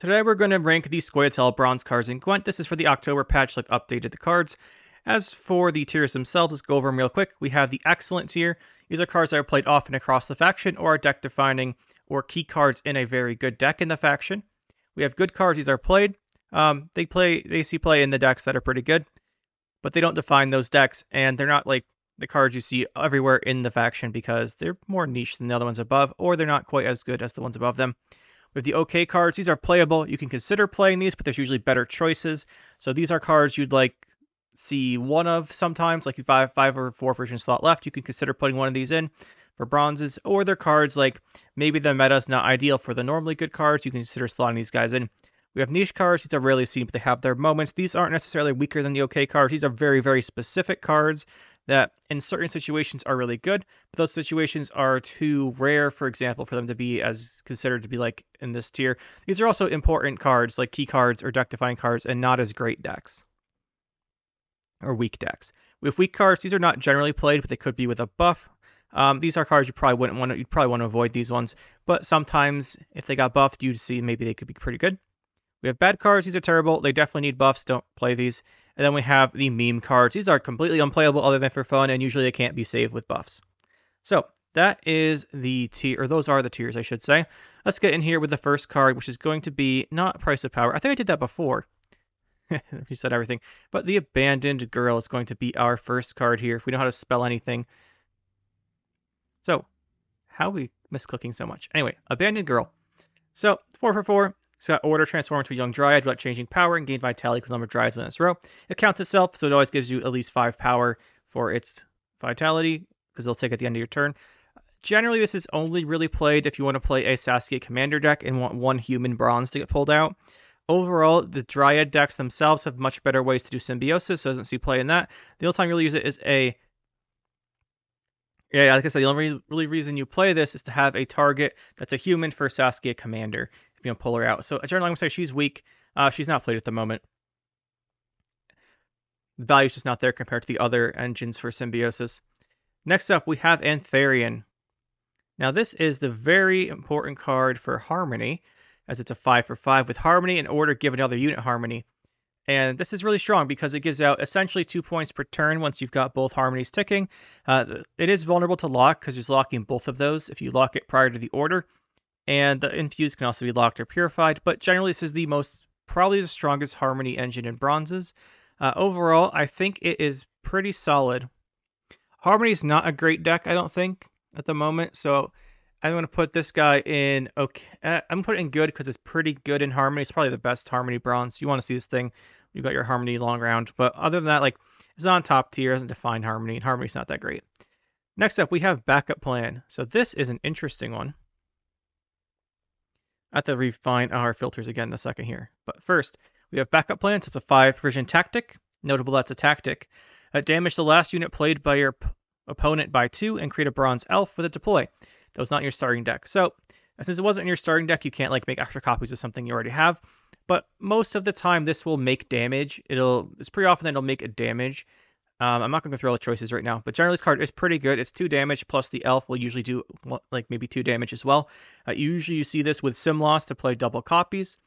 Today we're going to rank the Scoia'tael bronze cards in Gwent. This is for the October patch, like updated the cards. As for the tiers themselves, let's go over them real quick. We have the Excellent tier. These are cards that are played often across the faction or are deck defining or key cards in a very good deck in the faction. We have Good cards. These are played. They see play in the decks that are pretty good, but they don't define those decks, and they're not like the cards you see everywhere in the faction because they're more niche than the other ones above, or they're not quite as good as the ones above them. With the OK cards, these are playable. You can consider playing these, but there's usually better choices. So these are cards you'd like see one of sometimes, like you have 5 or 4 version slot left. You can consider putting one of these in for bronzes, or they're cards like maybe the meta is not ideal for the normally good cards. You can consider slotting these guys in. We have niche cards. These are rarely seen, but they have their moments. These aren't necessarily weaker than the OK cards. These are very, very specific cards that in certain situations are really good, but those situations are too rare, for example, for them to be as considered to be like in this tier. These are also important cards, like key cards or deck defining cards, and not as great decks or weak decks. With weak cards, these are not generally played, but they could be with a buff. These are cards you probably wouldn't want to. You'd probably want to avoid these ones, but sometimes if they got buffed, you'd see maybe they could be pretty good. We have bad cards. These are terrible. They definitely need buffs. Don't play these. And then we have the meme cards. These are completely unplayable other than for fun, and usually they can't be saved with buffs. So that is the tier, or those are the tiers, I should say. Let's get in here with the first card, which is going to be not Price of Power. I think I did that before. You said everything. But the Abandoned Girl is going to be our first card here, if we know how to spell anything. So, how are we misclicking so much? Anyway, Abandoned Girl. So, 4 for 4. It's got Order, transform into a young Dryad without changing power, and gain Vitality with the number of Dryads in this row. It counts itself, so it always gives you at least 5 power for its Vitality, because it'll take at the end of your turn. Generally, this is only really played if you want to play a Saskia Commander deck and want one human bronze to get pulled out. Overall, the Dryad decks themselves have much better ways to do Symbiosis, so it doesn't see play in that. The only time you really use it is like I said, the only really reason you play this is to have a target that's a human for Saskia Commander, if you want to pull her out. So generally, I'm going to say she's weak. She's not played at the moment. The value's just not there compared to the other engines for Symbiosis. Next up, we have Antharian. Now, this is the very important card for Harmony, as it's a 5 for 5 with Harmony in order give another unit Harmony. And this is really strong because it gives out essentially 2 points per turn once you've got both Harmonies ticking. It is vulnerable to lock because it's locking both of those if you lock it prior to the order. And the Infuse can also be locked or purified. But generally, this is probably the strongest Harmony engine in bronzes. Overall, I think it is pretty solid. Harmony is not a great deck, I don't think, at the moment. So I'm going to put this guy in okay. I'm going to put it in good because it's pretty good in Harmony. It's probably the best Harmony bronze. You want to see this thing. You've got your Harmony long round. But other than that, like, it's not on top tier. It doesn't define Harmony. And Harmony's not that great. Next up, we have Backup Plan. So this is an interesting one. I have to refine our filters again in a second here. But first, we have Backup Plan. So it's a 5 provision tactic. Notable that's a tactic. Damage the last unit played by your opponent by 2 and create a bronze elf with a deploy. That was not in your starting deck. So since it wasn't in your starting deck, you can't like make extra copies of something you already have. But most of the time, this will make damage. It's pretty often that it'll make a damage. I'm not going to go through all the choices right now, but generally this card is pretty good. It's 2 damage plus the elf will usually do like maybe 2 damage as well. Usually you see this with Sim Loss to play double copies,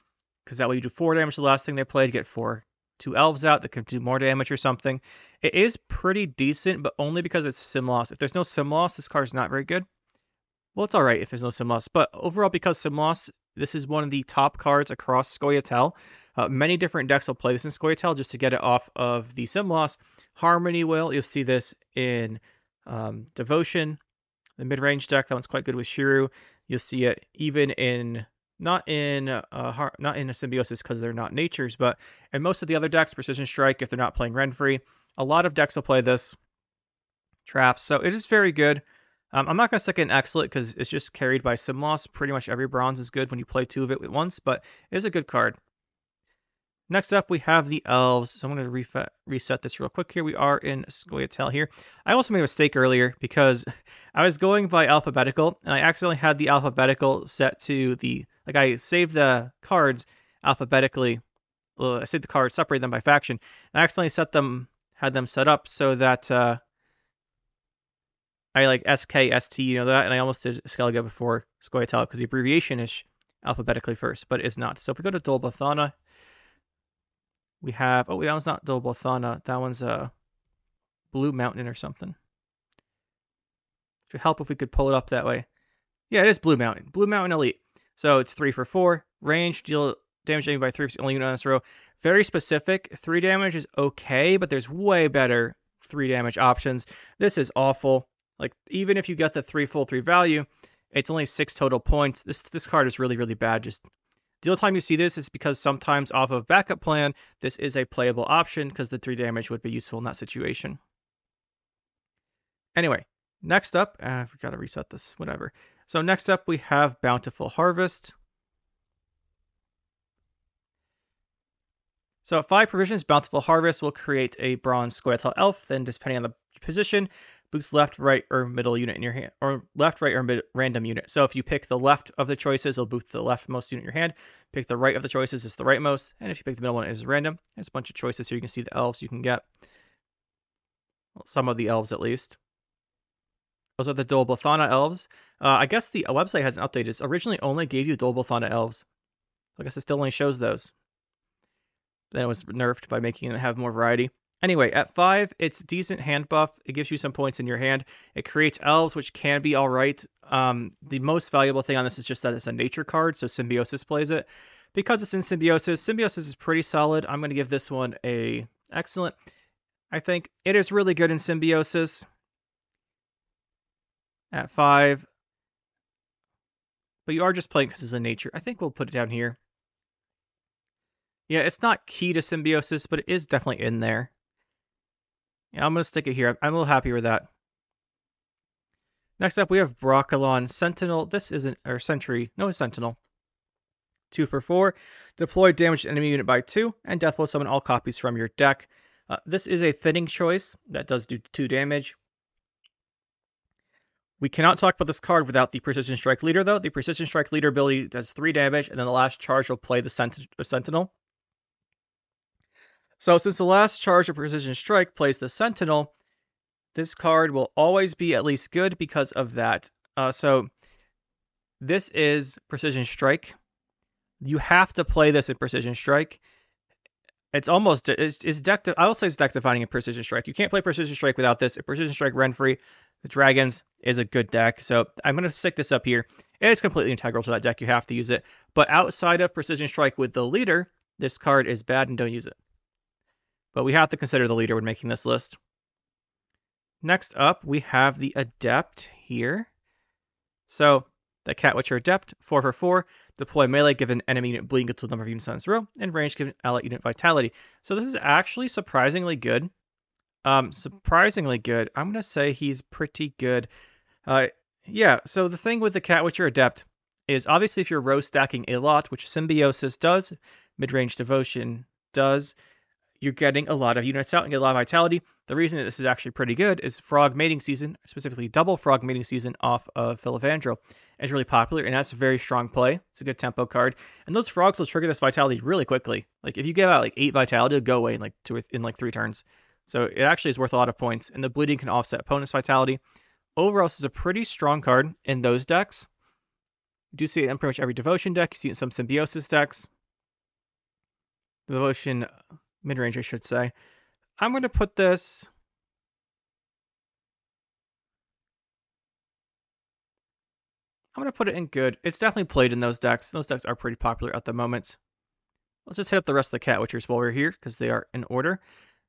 because that way you do 4 damage to the last thing they played, get 2 elves out that can do more damage or something. It is pretty decent, but only because it's Sim Loss. If there's no Sim Loss, this card is not very good. Well, it's alright if there's no Sim Loss, but overall, because Sim Loss, this is one of the top cards across Scoia'tael. Many different decks will play this in Scoia'tael just to get it off of the Sim Loss. Harmony will. You'll see this in Devotion, the mid-range deck. That one's quite good with Shiru. You'll see it even in not in a Symbiosis because they're not natures, but in most of the other decks, Precision Strike if they're not playing Renfree. A lot of decks will play this. Traps. So it is very good. I'm not going to stick in Excellent because it's just carried by Sim Loss. Pretty much every bronze is good when you play 2 of it at once, but it is a good card. Next up, we have the Elves. So I'm going to reset this real quick here. We are in Scoia'tael here. I also made a mistake earlier because I was going by alphabetical, and I accidentally had the alphabetical set to I saved the cards alphabetically. Well, I saved the cards, separated them by faction. And I accidentally had them set up so that I like SK, ST, you know that, and I almost did Skellige before Scoia'tael because the abbreviation is alphabetically first, but it is not. So if we go to Dolbothana, we have, oh, that one's not Dolbothana. That one's Blue Mountain or something. It would help if we could pull it up that way. Yeah, it is Blue Mountain. Blue Mountain Elite. So it's 3 for 4. Range, deal damage enemy by 3 if it's the only unit on this row. Very specific. 3 damage is okay, but there's way better 3 damage options. This is awful. Like, even if you get the 3 full 3 value, it's only 6 total points. This card is really, really bad. Just the only time you see this is because sometimes off of backup plan, this is a playable option because the 3 damage would be useful in that situation. Anyway, next up, we got to reset this, whatever. So next up, we have Bountiful Harvest. So at 5 provisions, Bountiful Harvest will create a bronze Scoia'tael elf. Then, depending on the position, boosts left, right, or middle unit in your hand, or left, right, or random unit. So if you pick the left of the choices, it'll boost the leftmost unit in your hand. Pick the right of the choices, it's the rightmost. And if you pick the middle one, it's random. There's a bunch of choices here. You can see the elves you can get. Well, some of the elves, at least. Those are the Dolbothana elves. I guess the website hasn't updated. It originally only gave you Dolbothana elves. I guess it still only shows those. Then it was nerfed by making it have more variety. Anyway, at 5, it's decent hand buff. It gives you some points in your hand. It creates elves, which can be all right. The most valuable thing on this is just that it's a nature card, so Symbiosis plays it. Because it's in Symbiosis, Symbiosis is pretty solid. I'm going to give this one a excellent. I think it is really good in Symbiosis. At 5. But you are just playing because it's a nature. I think we'll put it down here. Yeah, it's not key to Symbiosis, but it is definitely in there. Yeah, I'm going to stick it here. I'm a little happy with that. Next up, we have Broccolon Sentinel. This isn't, or Sentry. No, it's Sentinel. 2 for 4. Deploy damage to enemy unit by 2, and death will summon all copies from your deck. This is a thinning choice that does do 2 damage. We cannot talk about this card without the Precision Strike Leader, though. The Precision Strike Leader ability does 3 damage, and then the last charge will play the Sentinel. So since the last charge of Precision Strike plays the Sentinel, this card will always be at least good because of that. So this is Precision Strike. You have to play this in Precision Strike. It's almost, it's deck, I will say it's deck defining in Precision Strike. You can't play Precision Strike without this. If Precision Strike Renfrey, the Dragons is a good deck. So I'm going to stick this up here. It's completely integral to that deck. You have to use it. But outside of Precision Strike with the leader, this card is bad and don't use it. But we have to consider the leader when making this list. Next up, we have the Adept here. So the Cat Witcher Adept, 4 for 4. Deploy melee, give an enemy unit bleeding to the number of units on its row, and range, give an allied unit vitality. So this is actually surprisingly good. Surprisingly good. I'm going to say he's pretty good. Yeah, so the thing with the Cat Witcher Adept is obviously if you're row stacking a lot, which Symbiosis does, mid-range Devotion does, you're getting a lot of units out and get a lot of vitality. The reason that this is actually pretty good is Frog Mating Season, specifically Double Frog Mating Season off of Philavandrel, is really popular, and that's a very strong play. It's a good tempo card, and those frogs will trigger this vitality really quickly. Like if you give out like 8 vitality, it'll go away in like 3 turns. So it actually is worth a lot of points, and the bleeding can offset opponent's vitality. Overall, this is a pretty strong card in those decks. You do see it in pretty much every Devotion deck. You see it in some Symbiosis decks. The Devotion mid-range, I should say. I'm going to put this. I'm going to put it in good. It's definitely played in those decks. Those decks are pretty popular at the moment. Let's just hit up the rest of the Cat Witchers while we're here, because they are in order.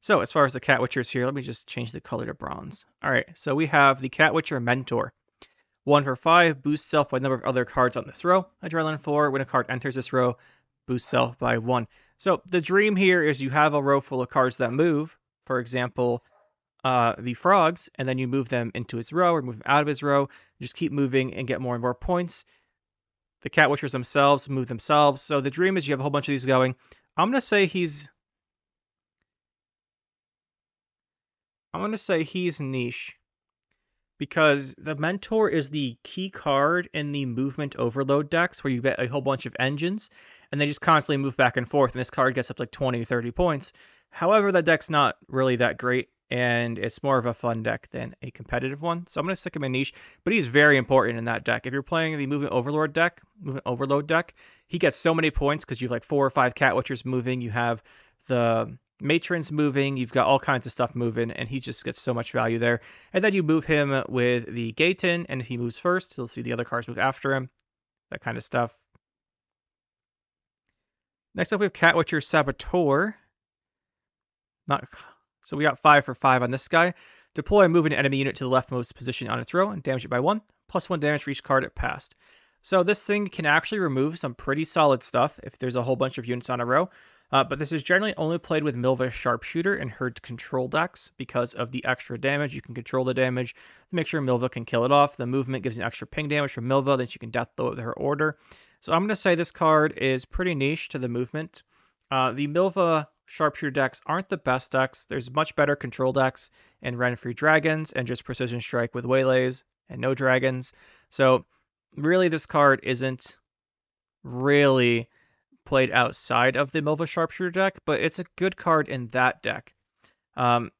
So as far as the Cat Witchers here, let me just change the color to bronze. All right, so we have the Cat Witcher Mentor. 1 for 5, boost self by number of other cards on this row. Adrenaline 4, when a card enters this row, boost self by 1. So the dream here is you have a row full of cards that move. For example, the frogs, and then you move them into his row or move them out of his row. You just keep moving and get more and more points. The Cat Witchers themselves move themselves. So the dream is you have a whole bunch of these going. I'm going to say he's niche. Because the Mentor is the key card in the movement overload decks where you get a whole bunch of engines and they just constantly move back and forth, and this card gets up to like 20 or 30 points. However, that deck's not really that great and it's more of a fun deck than a competitive one. So I'm going to stick him in niche, but he's very important in that deck. If you're playing the Movement Overload deck, he gets so many points because you have like 4 or 5 Cat Witchers moving, you have the Matrons moving, you've got all kinds of stuff moving, and he just gets so much value there. And then you move him with the Gaten, and if he moves first, you'll see the other cards move after him, that kind of stuff. Next up, we have Cat Witcher Saboteur. So we got 5 for 5 on this guy. Deploy a moving enemy unit to the leftmost position on its row and damage it by 1, plus 1 damage for each card it passed. So this thing can actually remove some pretty solid stuff if there's a whole bunch of units on a row. But this is generally only played with Milva Sharpshooter and her control decks because of the extra damage. You can control the damage to make sure Milva can kill it off. The movement gives you an extra ping damage from Milva that you can death blow with her order. So I'm going to say this card is pretty niche to the movement. The Milva Sharpshooter decks aren't the best decks. There's much better control decks and Ren-free dragons and just Precision Strike with waylays and no dragons. So really this card isn't really played outside of the Milva Sharpshooter deck, but it's a good card in that deck. Yeah, I'm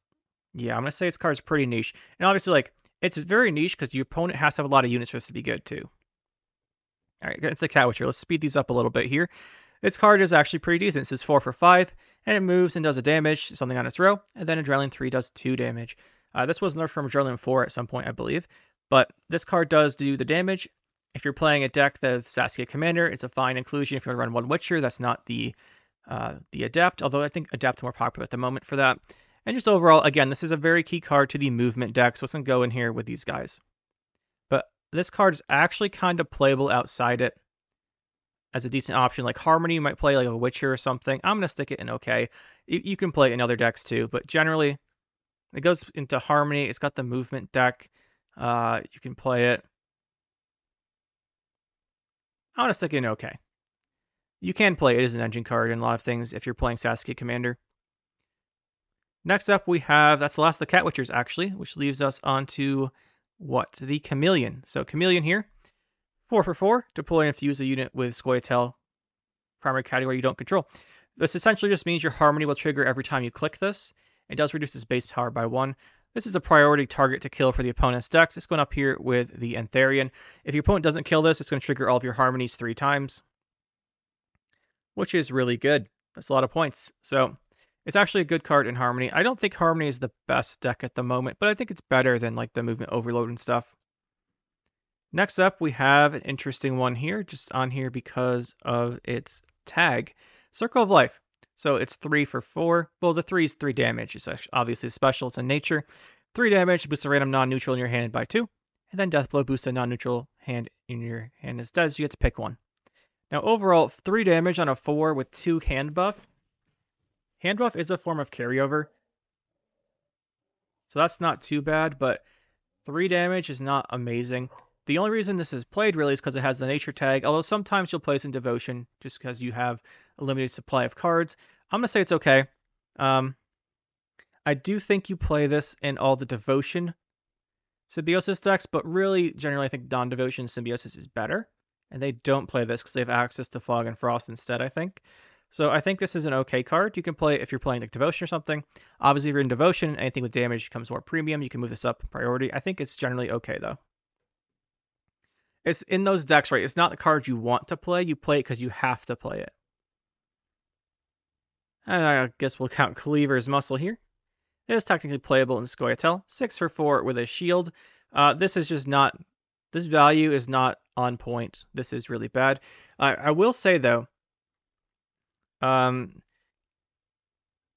going to say this card's pretty niche. And obviously, like, it's very niche because your opponent has to have a lot of units for this to be good, too. All right, get into the Cat Witcher. Let's speed these up a little bit here. Its card is actually pretty decent. It's 4 for 5, and it moves and does a damage, something on its row, and then Adrenaline 3 does 2 damage. This was nerfed from Adrenaline 4 at some point, I believe, but this card does do the damage. If you're playing a deck that's Saskia Commander, it's a fine inclusion. If you want to run one Witcher, that's not the Adept, although I think Adept's more popular at the moment for that. And just overall, again, this is a very key card to the movement deck, so let's go in here with these guys. But this card is actually kind of playable outside it as a decent option. Like Harmony, you might play like a Witcher or something. I'm going to stick it in okay. You can play it in other decks too, but generally it goes into Harmony. It's got the movement deck. You can play it. I'm going to stick it in okay. You can play it as an engine card in a lot of things if you're playing Saskia Commander. Next up, we have, that's the last of the Cat Witchers actually, which leaves us on to what? The Chameleon. So Chameleon here, 4 for 4, deploy and fuse a unit with Scoia'tael, primary category you don't control. This essentially just means your Harmony will trigger every time you click this. It does reduce its base power by 1. This is a priority target to kill for the opponent's decks. It's going up here with the Antharian. If your opponent doesn't kill this, it's going to trigger all of your Harmonies 3 times, which is really good. That's a lot of points. So it's actually a good card in Harmony. I don't think Harmony is the best deck at the moment, but I think it's better than like the Movement Overload and stuff. Next up, we have an interesting one here, just on here because of its tag, Circle of Life. So it's 3 for 4. Well, the 3 is 3 damage. It's obviously special. It's in nature. 3 damage, boosts a random non-neutral in your hand by 2. And then Death Blow boosts a non-neutral hand in your hand instead, so you get to pick one. Now, overall, 3 damage on a 4 with 2 hand buff. Hand buff is a form of carryover, so that's not too bad, but 3 damage is not amazing. The only reason this is played really is because it has the nature tag, although sometimes you'll play this in Devotion just because you have a limited supply of cards. I'm going to say it's okay. I do think you play this in all the Devotion Symbiosis decks, but really, generally, I think non-Devotion Symbiosis is better. And they don't play this because they have access to Fog and Frost instead, I think. So I think this is an okay card. You can play it if you're playing like Devotion or something. Obviously, if you're in Devotion, anything with damage becomes more premium. You can move this up priority. I think it's generally okay, though. It's in those decks, right? It's not the card you want to play. You play it because you have to play it. And I guess we'll count Cleaver's Muscle here. It is technically playable in Scoia'tael. 6 for 4 with a shield. This is just not... This value is not on point. This is really bad. I will say, though,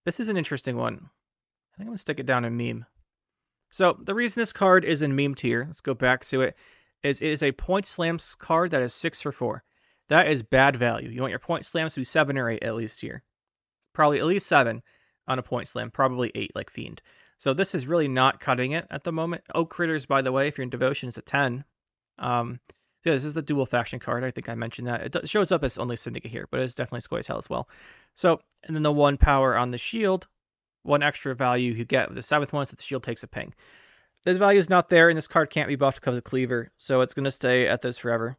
this is an interesting one. I think I'm going to stick it down in meme. So the reason this card is in meme tier, let's go back to it, is it is a point slams card that is 6 for 4. That is bad value. You want your point slams to be 7 or 8 at least here. Probably at least 7 on a point slam, probably 8 like Fiend. So this is really not cutting it at the moment. Oak Critters, by the way, if you're in Devotion, is a 10. Yeah, this is the dual faction card. I think I mentioned that. It shows up as only Syndicate here, but it's definitely Scoia'tael as well. So, and then the 1 power on the shield, 1 extra value you get with the 7th one is that the shield takes a ping. This value is not there, and this card can't be buffed because of Cleaver, so it's going to stay at this forever.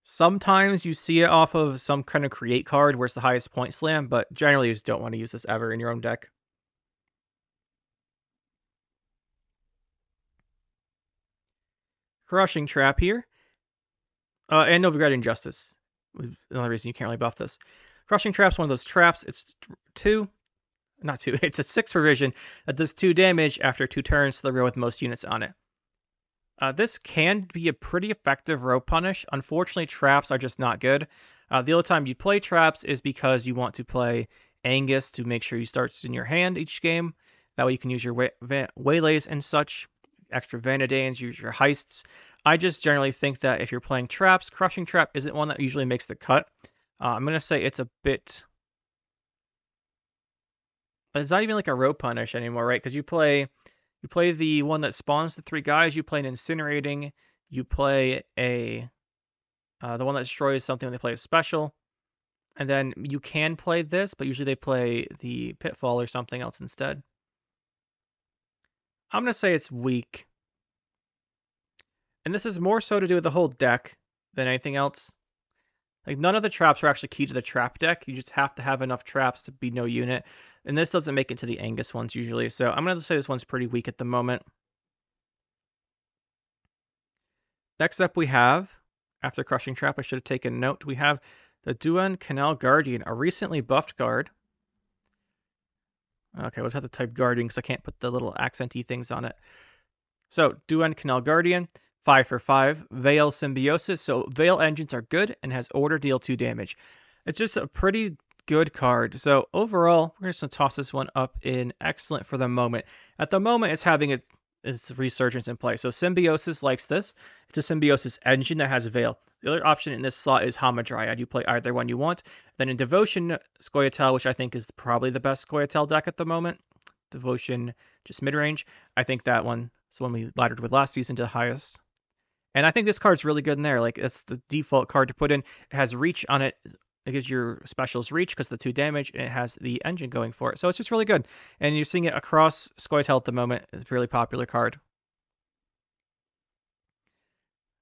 Sometimes you see it off of some kind of create card where it's the highest point slam, but generally you just don't want to use this ever in your own deck. Crushing Trap here. And Novigradian Justice. Another reason you can't really buff this. Crushing Trap's one of those traps. It's it's a 6 for vision that does 2 damage after 2 turns to the row with most units on it. This can be a pretty effective row punish. Unfortunately, traps are just not good. The only time you play traps is because you want to play Angus to make sure you start in your hand each game. That way you can use your waylays and such, extra Vanadeans, use your heists. I just generally think that if you're playing traps, Crushing Trap isn't one that usually makes the cut. I'm going to say it's a bit... It's not even like a row punish anymore, right? Because you play the one that spawns the 3 guys, you play an Incinerating, you play the one that destroys something when they play a special, and then you can play this, but usually they play the Pitfall or something else instead. I'm going to say it's weak. And this is more so to do with the whole deck than anything else. Like, none of the traps are actually key to the trap deck. You just have to have enough traps to be no unit. And this doesn't make it to the Angus ones usually. So I'm going to say this one's pretty weak at the moment. Next up we have, after Crushing Trap, I should have taken note, we have the Dryad Canal Guardian, a recently buffed card. Okay, we'll just have to type Guardian because I can't put the little accenty things on it. So, Dryad Canal Guardian, 5 for 5, Veil Symbiosis. So, Veil engines are good and has order, deal 2 damage. It's just a pretty good card. So, overall, we're just going to toss this one up in excellent for the moment. At the moment, it's having its resurgence in play. So, Symbiosis likes this. It's a Symbiosis engine that has Veil. The other option in this slot is Dryad. You play either one you want. Then in Devotion, Scoia'tael, which I think is probably the best Scoia'tael deck at the moment. Devotion, just mid-range. I think that one is the one we laddered with last season to the highest. And I think this card's really good in there. Like, it's the default card to put in. It has reach on it. It gives your specials reach because of the 2 damage, and it has the engine going for it. So it's just really good. And you're seeing it across Scoia'tael at the moment. It's a really popular card.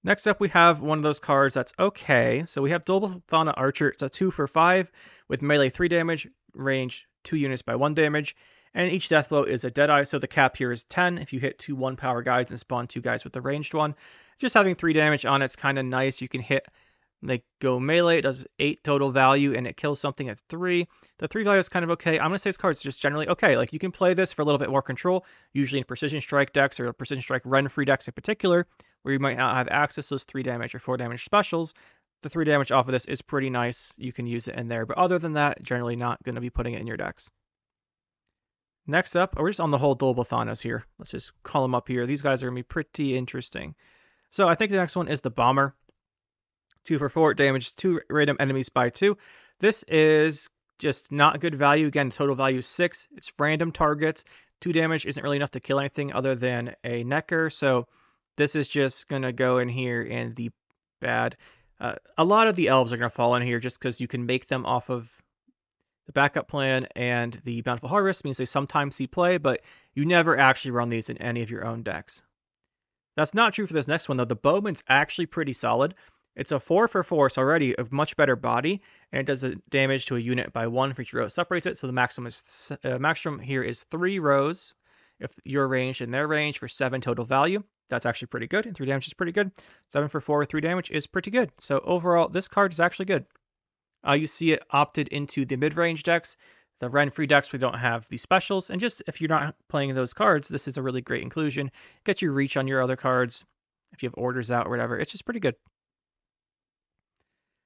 Next up, we have one of those cards that's okay. So we have Double-Thana Archer. It's a 2 for 5 with melee 3 damage, range 2 units by 1 damage, and each death blow is a Deadeye. So the cap here is 10 if you hit 2 1-power guys and spawn 2 guys with the ranged one. Just having 3 damage on it's kind of nice. You can hit, like, go melee. It does 8 total value, and it kills something at 3. The 3 value is kind of okay. I'm going to say this card's just generally okay. Like, you can play this for a little bit more control, usually in Precision Strike decks or Precision Strike run-free decks in particular, where you might not have access to those 3 damage or 4 damage specials. The 3 damage off of this is pretty nice. You can use it in there. But other than that, generally not going to be putting it in your decks. Next up, we're just on the whole Double-Thanas here. Let's just call them up here. These guys are going to be pretty interesting. So I think the next one is the Bomber. 2 for 4, damage 2 random enemies by 2. This is just not good value. Again, total value is 6. It's random targets. 2 damage isn't really enough to kill anything other than a Necker. So this is just going to go in here in the bad. A lot of the elves are going to fall in here just because you can make them off of the backup plan, and the Bountiful Harvest means they sometimes see play, but you never actually run these in any of your own decks. That's not true for this next one, though. The Bowman's actually pretty solid. It's a 4 for 4, so already a much better body, and it does the damage to a unit by 1 for each row it separates it. So the maximum here is 3 rows if you're ranged in their range for 7 total value. That's actually pretty good, and 3 damage is pretty good. 7 for 4 with 3 damage is pretty good. So overall, this card is actually good. You see it opted into the mid-range decks. The run-free decks, we don't have the specials. And just if you're not playing those cards, this is a really great inclusion. Get you reach on your other cards. If you have orders out or whatever, it's just pretty good.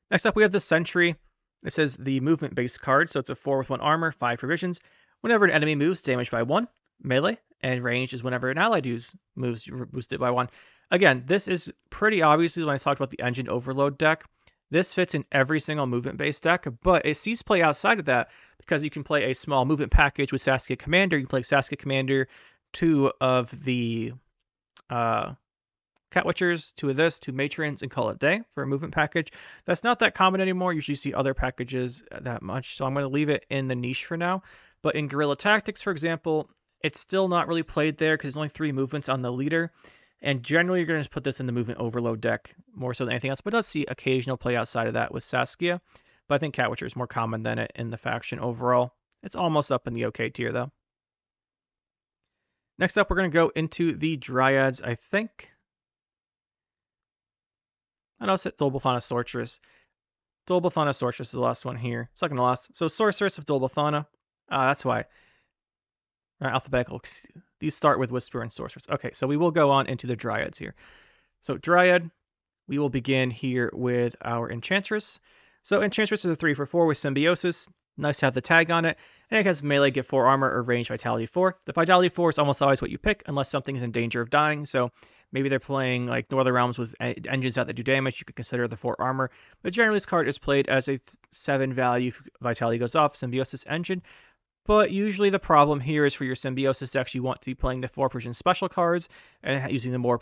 Next up, we have the Sentry. This is the movement-based card, so it's a 4 with 1 armor, 5 provisions. Whenever an enemy moves, damage by 1, melee, and range is whenever an allied moves, you're boosted by 1. Again, this is pretty obviously when I talked about the Engine Overload deck. This fits in every single movement-based deck, but it sees play outside of that because you can play a small movement package with Saskia Commander. You can play Saskia Commander, 2 of the Catwitchers, 2 of this, 2 Matrons, and call it day for a movement package. That's not that common anymore. You usually see other packages that much, so I'm going to leave it in the niche for now. But in Guerrilla Tactics, for example, it's still not really played there because there's only 3 movements on the leader. And generally, you're going to put this in the movement overload deck more so than anything else. But it does see occasional play outside of that with Saskia. But I think Catwitcher is more common than it in the faction overall. It's almost up in the okay tier, though. Next up, we're going to go into the Dryads, I think. And I'll set Dolbothana Sorceress. Dolbothana Sorceress is the last one here. Second to last. So Sorceress of Dolbothana. That's why. Alphabetical. These start with Whisper and Sorceress. Okay, so we will go on into the Dryads here. So Dryad, we will begin here with our Enchantress. So Enchantress is a 3/4 with Symbiosis. Nice to have the tag on it. And it has melee, get 4 armor, or range Vitality 4. The Vitality 4 is almost always what you pick, unless something is in danger of dying. So maybe they're playing like Northern Realms with engines out that do damage. You could consider the 4 armor. But generally, this card is played as a 7 value if Vitality goes off, Symbiosis engine. But usually the problem here is for your Symbiosis to actually want to be playing the 4 Persian special cards and using the more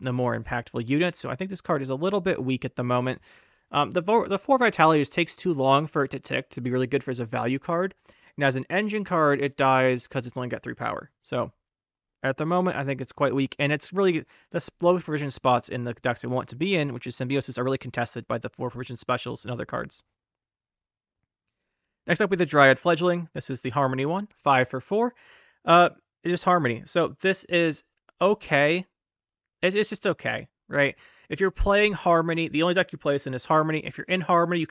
impactful units. So I think this card is a little bit weak at the moment. The 4 Vitality just takes too long for it to tick to be really good for as a value card. And as an engine card, it dies because it's only got 3 power. So at the moment, I think it's quite weak. And it's really the low provision spots in the decks I want to be in, which is Symbiosis, are really contested by the 4 provision specials and other cards. Next up, we have the Dryad Fledgling. This is the Harmony one, 5/4. It's just Harmony. So this is okay. It's just okay, right? If you're playing Harmony, the only deck you play this in is Harmony. If you're in Harmony, you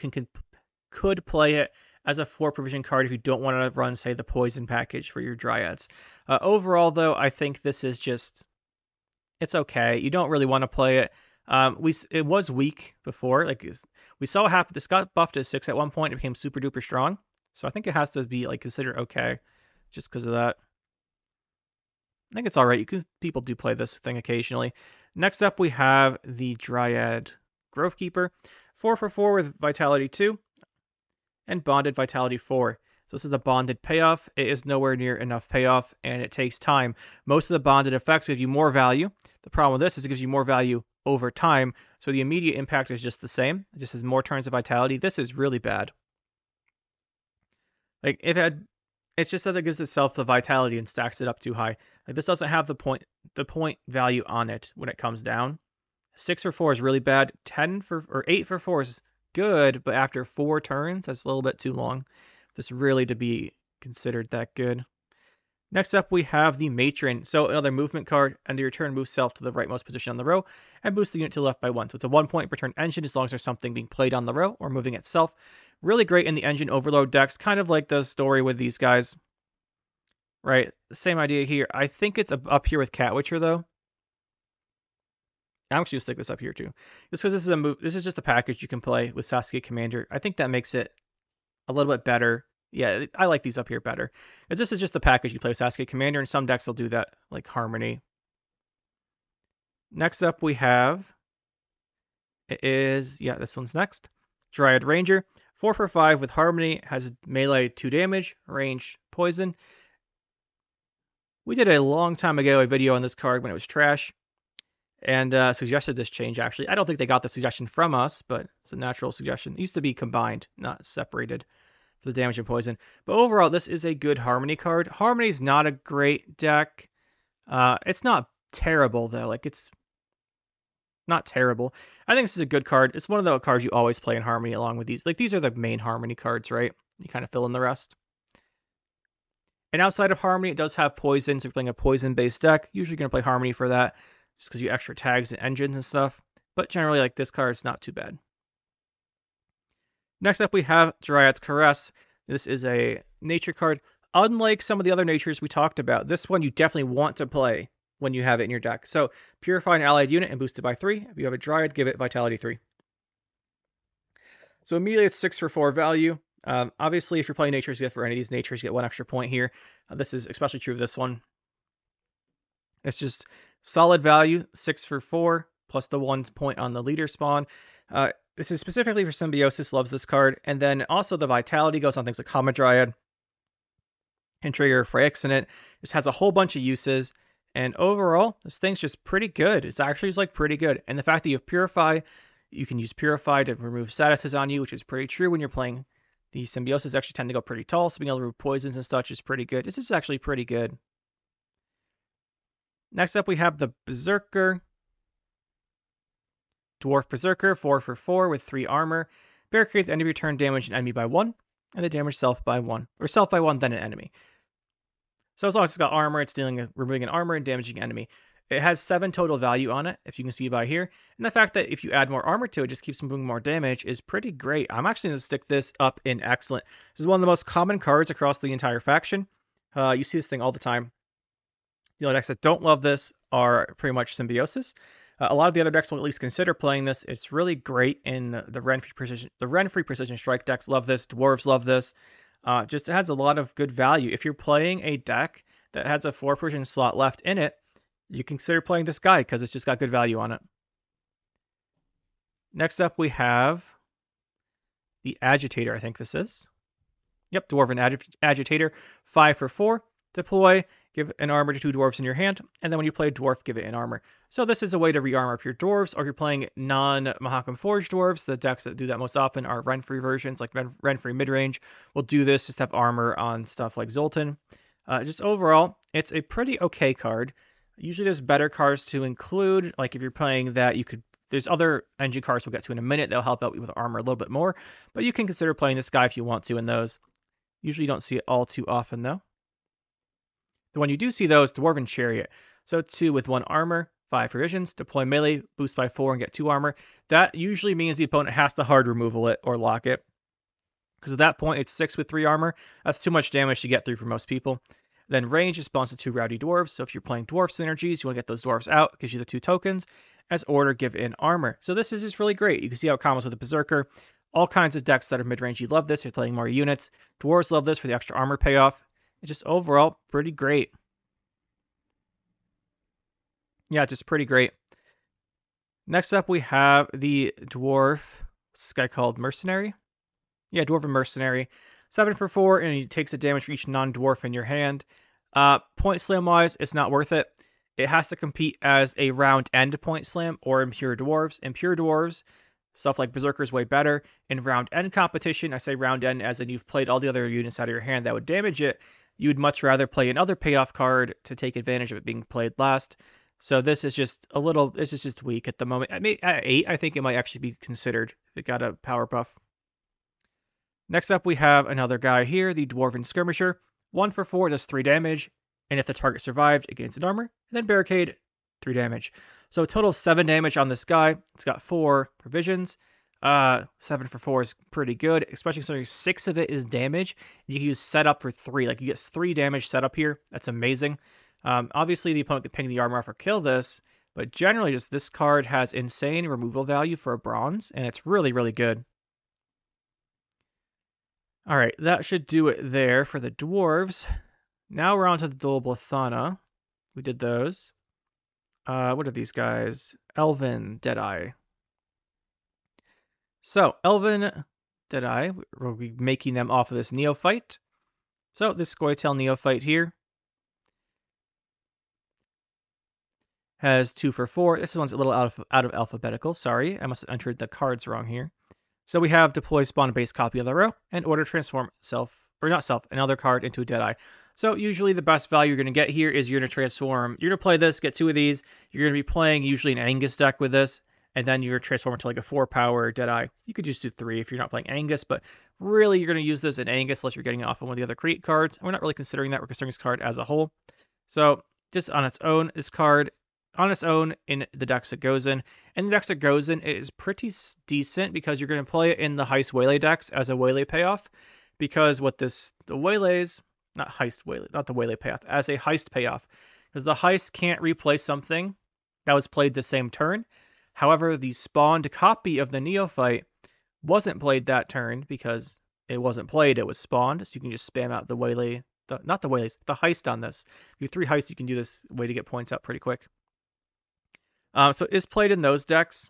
could play it as a 4 provision card if you don't want to run, say, the Poison package for your Dryads. Overall, though, I think this is just, it's okay. You don't really want to play it. It was weak before. Like we saw what happened. This got buffed to 6 at one point. It became super duper strong. So I think it has to be like considered okay, just because of that. I think it's all right. People do play this thing occasionally. Next up, we have the Dryad Grovekeeper, 4/4 with Vitality 2 and Bonded Vitality 4. So this is the bonded payoff. It is nowhere near enough payoff, and it takes time. Most of the bonded effects give you more value. The problem with this is it gives you more value over time, so the immediate impact is just the same. It just has more turns of vitality. This is really bad. Like it's just that it gives itself the vitality and stacks it up too high. Like this doesn't have the point value on it when it comes down. 6/4 is really bad. 8/4 is good, but after 4 turns, that's a little bit too long. This really to be considered that good. Next up, we have the Matron. So another movement card. End of your turn, move self to the rightmost position on the row and boost the unit to the left by 1. So it's a 1 point per turn engine as long as there's something being played on the row or moving itself. Really great in the engine overload decks, kind of like the story with these guys. Right, same idea here. I think it's up here with Catwitcher though. I'm actually gonna stick this up here too. Just because this is just a package you can play with Saskia Commander. I think that makes it a little bit better. Yeah, I like these up here better. This is just a package you play with Saskia Commander, and some decks will do that, like Harmony. Next up we have, this one's next. Dryad Ranger, 4/5 with Harmony, has melee 2 damage, range poison. We did a long time ago a video on this card when it was trash, and suggested this change actually. I don't think they got the suggestion from us, but it's a natural suggestion. It used to be combined, not separated, for the damage and poison. But overall, this is a good Harmony card. Harmony's not a great deck. It's not terrible though. Like it's not terrible. I think this is a good card. It's one of the cards you always play in Harmony along with these. Like these are the main Harmony cards, right? You kind of fill in the rest. And outside of Harmony, it does have poison. So if you're playing a poison-based deck, usually you're going to play Harmony for that, just because you extra tags and engines and stuff. But generally, like this card is not too bad. Next up, we have Dryad's Caress. This is a nature card. Unlike some of the other natures we talked about, this one you definitely want to play when you have it in your deck. So purify an allied unit and boost it by 3. If you have a Dryad, give it Vitality 3. So immediately it's 6/4 value. Obviously, if you're playing natures, you get for any of these natures, you get 1 extra point here. This is especially true of this one. It's just solid value, 6/4, plus the 1 point on the leader spawn. This is specifically for Symbiosis, loves this card. And then also the Vitality goes on things like Hamadryad and trigger Phyrexian. This has a whole bunch of uses. And overall, this thing's just pretty good. It's actually just like pretty good. And the fact that you have Purify, you can use Purify to remove statuses on you, which is pretty true when you're playing. The Symbiosis actually tend to go pretty tall, so being able to remove poisons and such is pretty good. This is actually pretty good. Next up, we have the Berserker. Dwarf Berserker, 4/4 with 3 armor. Barricade at the end of your turn, damage an enemy by 1, and then damage self by 1. Or self by 1, then an enemy. So as long as it's got armor, it's removing an armor and damaging an enemy. It has 7 total value on it, if you can see by here. And the fact that if you add more armor to it, it just keeps doing more damage is pretty great. I'm actually going to stick this up in Excellent. This is one of the most common cards across the entire faction. You see this thing all the time. The only decks that don't love this are pretty much Symbiosis. A lot of the other decks will at least consider playing this. It's really great in the Ren-free Precision Strike decks love this. Dwarves love this. Just it has a lot of good value. If you're playing a deck that has a 4 precision slot left in it, you can consider playing this guy because it's just got good value on it. Next up, we have the Agitator, I think this is. Yep, Dwarven Agitator, 5 for 4. Deploy, give an armor to 2 dwarves in your hand, and then when you play a dwarf, give it an armor. So this is a way to re-armor up your dwarves, or if you're playing non-Mahakam Forged dwarves, the decks that do that most often are Ren-free versions, like Ren-free midrange will do this, just have armor on stuff like Zoltan. Just overall, it's a pretty okay card. Usually there's better cards to include, like if you're playing that, there's other engine cards we'll get to in a minute that'll help out with armor a little bit more, but you can consider playing this guy if you want to in those. Usually you don't see it all too often though. The one you do see though is Dwarven Chariot. So 2 with 1 armor, 5 provisions, deploy melee, boost by 4 and get 2 armor. That usually means the opponent has to hard removal it or lock it. Because at that point it's 6 with 3 armor. That's too much damage to get through for most people. Then range responds to 2 rowdy dwarves. So if you're playing dwarf synergies, you want to get those dwarves out. It gives you the 2 tokens. As order, give in armor. So this is just really great. You can see how it combos with a berserker. All kinds of decks that are mid-range, you love this. You're playing more units. Dwarves love this for the extra armor payoff. It's just overall pretty great. Yeah, just pretty great. Next up, we have the dwarf. What's this guy called? Mercenary? Yeah, Dwarven Mercenary. 7 for 4, and he takes a damage for each non-dwarf in your hand. Point slam wise, it's not worth it. It has to compete as a round end point slam or Impure Dwarves. Impure Dwarves, stuff like Berserker is way better. In round end competition, I say round end as in you've played all the other units out of your hand that would damage it. You would much rather play another payoff card to take advantage of it being played last. So this is just a little, this is just weak at the moment. At 8, I think it might actually be considered. It got a power buff. Next up, we have another guy here, the Dwarven Skirmisher. 1 for 4 does 3 damage, and if the target survived, it gains an armor, and then Barricade, 3 damage. So a total of 7 damage on this guy. It's got 4 provisions. 7 for 4 is pretty good, especially considering 6 of it is damage. You can use setup for 3. Like, you get 3 damage setup here. That's amazing. Obviously, the opponent could ping the armor off or kill this, but generally, just this card has insane removal value for a bronze, and it's really, really good. All right, that should do it there for the dwarves. Now we're on to the Dual We did those. What are these guys? Elven, Deadeye. So, Elven, Deadeye, we'll be making them off of this Neophyte. So, this Scoia'tael Neophyte here has 2 for 4. This one's a little out of alphabetical. Sorry, I must have entered the cards wrong here. So we have deploy spawn base copy of the row and order transform another card into a Deadeye. So usually the best value you're going to get here is you're going to transform. You're going to play this, get 2 of these. You're going to be playing usually an Angus deck with this, and then you're going to transform into like a 4-power Deadeye. You could just do 3 if you're not playing Angus, but really you're going to use this in Angus unless you're getting it off of one of the other create cards. And we're not really considering that. We're considering this card as a whole. So just on its own, this card on its own in the decks it goes in. And the decks it goes in, it is pretty decent because you're going to play it in the Heist Waylay decks as a Waylay payoff. Because what the Waylays, not the Waylay payoff, as a Heist payoff. Because the Heist can't replay something that was played the same turn. However, the spawned copy of the Neophyte wasn't played that turn because it wasn't played, it was spawned. So you can just spam out the Waylay, the Heist on this. If you have 3 Heists, you can do this way to get points out pretty quick. So it is played in those decks.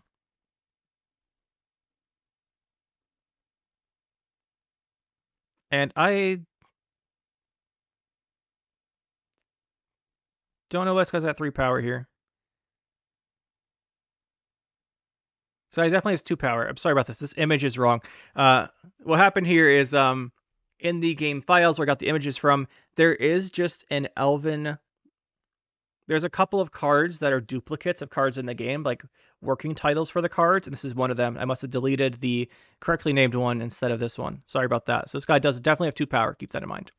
And I don't know what's because at 3 power here. So it definitely has 2 power. I'm sorry about this. This image is wrong. What happened here is in the game files where I got the images from, there is just an Elven. There's a couple of cards that are duplicates of cards in the game, like working titles for the cards, and this is one of them. I must have deleted the correctly named one instead of this one. Sorry about that. So this guy does definitely have 2 power. Keep that in mind,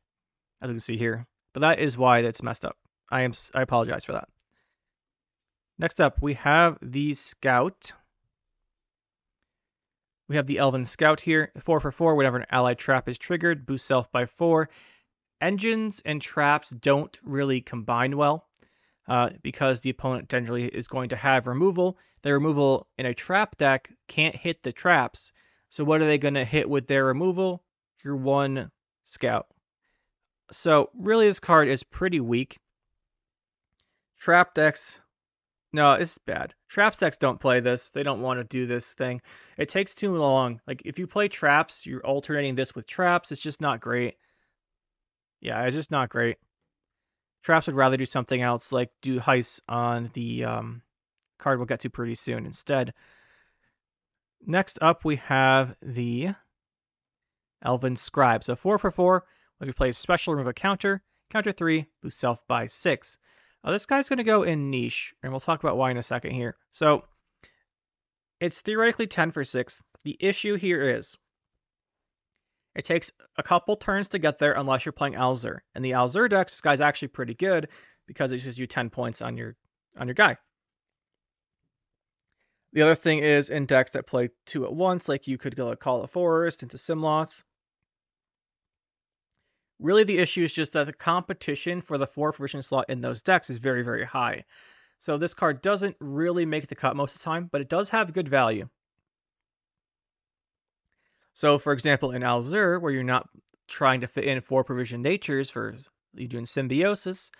as we can see here. But that is why that's messed up. I apologize for that. Next up, we have the Scout. We have the Elven Scout here. 4 for 4, whenever an allied trap is triggered, boost self by 4. Engines and traps don't really combine well because the opponent generally is going to have removal. The removal in a trap deck can't hit the traps. So what are they going to hit with their removal? Your one Scout. So really this card is pretty weak. Trap decks, no, it's bad. Traps decks don't play this. They don't want to do this thing. It takes too long. Like if you play traps, you're alternating this with traps. It's just not great. Yeah, it's just not great. Traps would rather do something else, like do heists on the card we'll get to pretty soon instead. Next up, we have the Elven Scribe. So 4 for 4. When you play a special, remove a counter. Counter 3, boost self by 6. This guy's going to go in niche, and we'll talk about why in a second here. So it's theoretically 10 for 6. The issue here is it takes a couple turns to get there unless you're playing Alzur. And the Alzur deck, this guy's actually pretty good because it gives you 10 points on your guy. The other thing is in decks that play 2 at once, like you could go like Call of Forest into Simloss. Really the issue is just that the competition for the 4 provision slot in those decks is very, very high. So this card doesn't really make the cut most of the time, but it does have good value. So for example, in Alzur, where you're not trying to fit in 4 provision natures for you doing Symbiosis,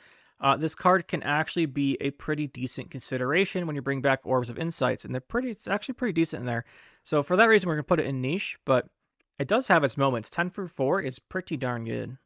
this card can actually be a pretty decent consideration when you bring back Orbs of Insights, and it's actually pretty decent in there. So for that reason, we're going to put it in niche, but it does have its moments. 10 for 4 is pretty darn good.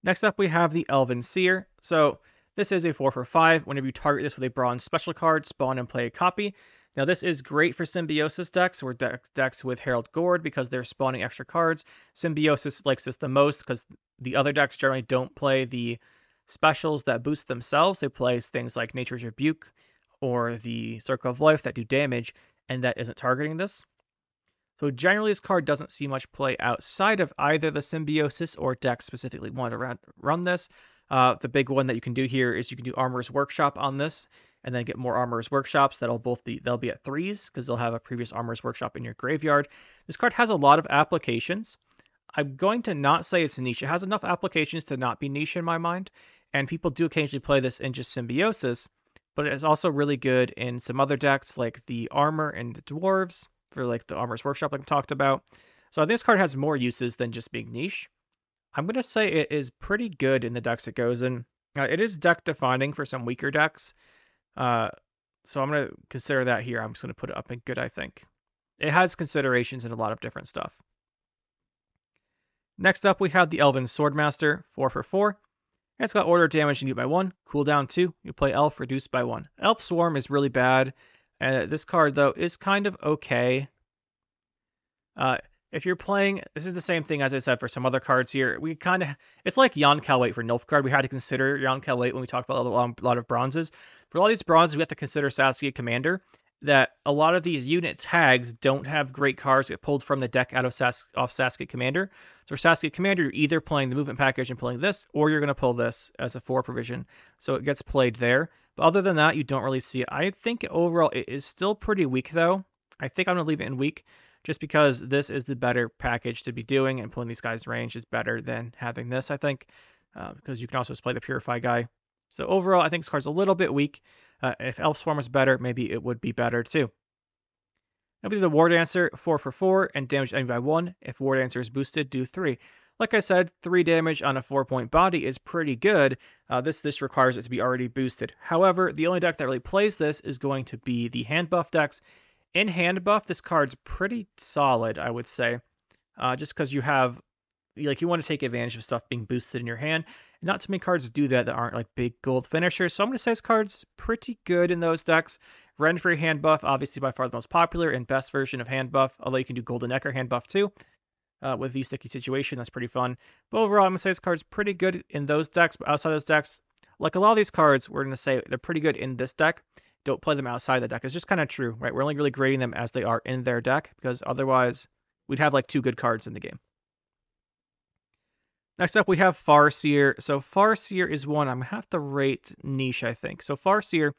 Next up, we have the Elven Seer. So this is a 4 for 5. Whenever you target this with a bronze special card, spawn and play a copy. Now this is great for Symbiosis decks or decks with Herald Gord because they're spawning extra cards. Symbiosis likes this the most because the other decks generally don't play the specials that boost themselves. They play things like Nature's Rebuke or the Circle of Life that do damage, and that isn't targeting this. So generally this card doesn't see much play outside of either the Symbiosis or decks specifically want to run this. The big one that you can do here is you can do Armorer's Workshop on this, and then get more Armorer's Workshops. They'll be at 3s because they'll have a previous Armorer's Workshop in your graveyard. This card has a lot of applications. I'm going to not say it's niche. It has enough applications to not be niche in my mind, and people do occasionally play this in just Symbiosis, but it is also really good in some other decks like the Armor and the Dwarves for like the Armorer's Workshop like I talked about. So I think this card has more uses than just being niche. I'm going to say it is pretty good in the decks it goes in. It is deck defining for some weaker decks. So I'm going to consider that here. I'm just going to put it up in good, I think. It has considerations in a lot of different stuff. Next up, we have the Elven Swordmaster, 4 for 4. It's got order damage and by 1, cooldown 2. You play Elf, reduced by 1. Elf Swarm is really bad. This card, though, is kind of okay. If you're playing, this is the same thing as I said for some other cards here. It's like Yonkel-Wait for Nilfgaard. We had to consider Yonkel-Wait when we talked about a lot of bronzes. For a lot of these bronzes, we have to consider Saskia Commander. That a lot of these unit tags don't have great cards get pulled from the deck out of off Saskia Commander. So for Saskia Commander, you're either playing the movement package and pulling this, or you're going to pull this as a 4 provision. So it gets played there. But other than that, you don't really see it. I think overall it is still pretty weak, though. I think I'm going to leave it in weak, just because this is the better package to be doing, and pulling these guys' range is better than having this, I think, because you can also just play the Purify guy. So overall, I think this card's a little bit weak. If Elf Swarm was better, maybe it would be better too. Now we do the War Dancer, 4 for 4, and damage enemy by 1. If War Dancer is boosted, do 3. Like I said, 3 damage on a 4-point body is pretty good. This requires it to be already boosted. However, the only deck that really plays this is going to be the hand buff decks. In hand buff, this card's pretty solid, I would say, just because you want to take advantage of stuff being boosted in your hand. Not too many cards do that aren't like big gold finishers, so I'm going to say this card's pretty good in those decks. Ren for your hand buff, obviously by far the most popular and best version of hand buff, although you can do Golden Echo hand buff too. With the sticky situation, that's pretty fun. But overall, I'm going to say this card's pretty good in those decks, but outside those decks, like a lot of these cards, we're going to say they're pretty good in this deck. Don't play them outside the deck. It's just kind of true, right? We're only really grading them as they are in their deck, because otherwise we'd have like 2 good cards in the game. Next up, we have Farseer. So Farseer is one I'm going to have to rate niche, I think. So Farseer,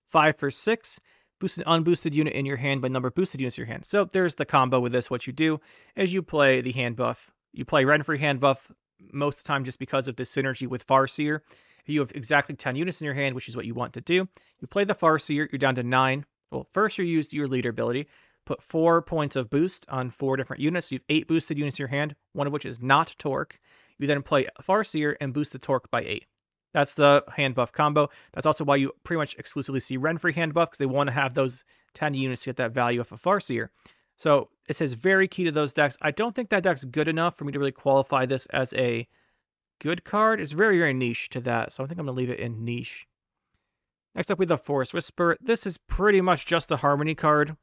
5 for 6. Boost an unboosted unit in your hand by number of boosted units in your hand. So there's the combo with this. What you do is you play the hand buff. You play Renfrey hand buff most of the time just because of the synergy with Farseer. You have exactly 10 units in your hand, which is what you want to do. You play the Farseer, you're down to 9. Well, first you used your leader ability. Put 4 points of boost on 4 different units. So you have 8 boosted units in your hand, one of which is not Torque. You then play Farseer and boost the Torque by 8. That's the hand buff combo. That's also why you pretty much exclusively see Renfrey hand buff, because they want to have those 10 units to get that value of a Farseer. So it says very key to those decks. I don't think that deck's good enough for me to really qualify this as a good card. It's very, very niche to that, so I think I'm going to leave it in niche. Next up, we have the Forest Whisper. This is pretty much just a Harmony card.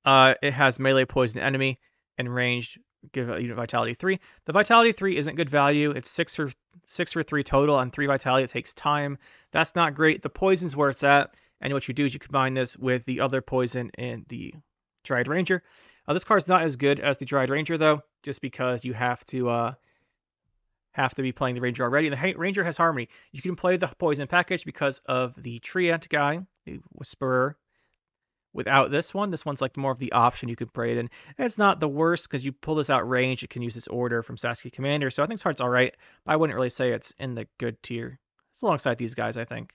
It has melee poison enemy and ranged. Give a unit vitality 3. The vitality 3 isn't good value. It's 6 for 3 total on 3 vitality. It takes time. That's not great. The poison's where it's at, and what you do is you combine this with the other poison in the Dryad Ranger. This card's not as good as the Dryad Ranger though, just because you have to be playing the Ranger already. The Ranger has Harmony. You can play the poison package because of the Dryad guy, the Whisperer. Without this one's like more of the option you could play it in. And it's not the worst because you pull this out range, it can use this order from Saskia Commander. So I think this card's alright, but I wouldn't really say it's in the good tier. It's alongside these guys, I think.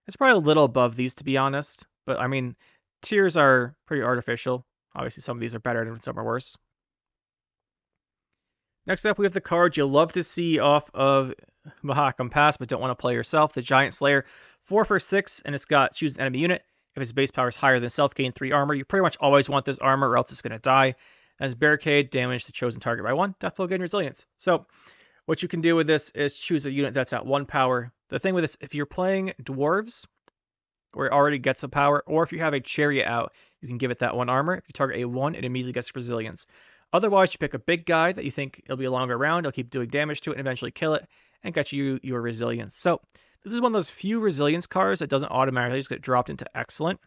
It's probably a little above these, to be honest. But I mean, tiers are pretty artificial. Obviously, some of these are better and some are worse. Next up, we have the card you'll love to see off of Mahakam Pass, but don't want to play yourself. The Giant Slayer, 4 for 6, and it's got choose an enemy unit. If its base power is higher than self, gain 3 armor. You pretty much always want this armor or else it's going to die. As Barricade, damage the chosen target by 1. Death blow, gain resilience. So what you can do with this is choose a unit that's at 1 power. The thing with this, if you're playing Dwarves, where it already gets a power, or if you have a Chariot out, you can give it that 1 armor. If you target a 1, it immediately gets resilience. Otherwise, you pick a big guy that you think it'll be a longer round, it'll keep doing damage to it and eventually kill it, and get you your resilience. So this is one of those few resilience cards that doesn't automatically just get dropped into excellent.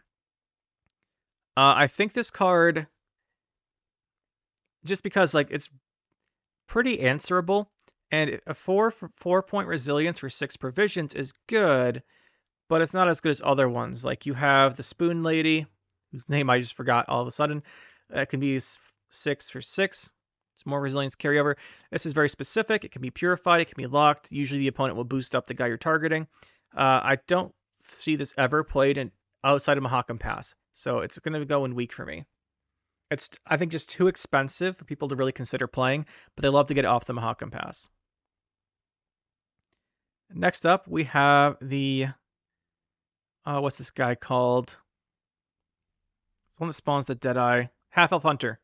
I think this card, just because like it's pretty answerable, and a 4-point resilience for 6 provisions is good, but it's not as good as other ones. Like you have the Spoon Lady, whose name I just forgot all of a sudden. That can be 6 for 6. It's more resilience carryover. This is very specific. It can be purified. It can be locked. Usually the opponent will boost up the guy you're targeting. I don't see this ever played outside of Mahakam Pass, so it's going to go in weak for me. It's, I think, just too expensive for people to really consider playing, but they love to get it off the Mahakam Pass. Next up, we have the what's this guy called? The one that spawns the Deadeye. Half-Elf Hunter.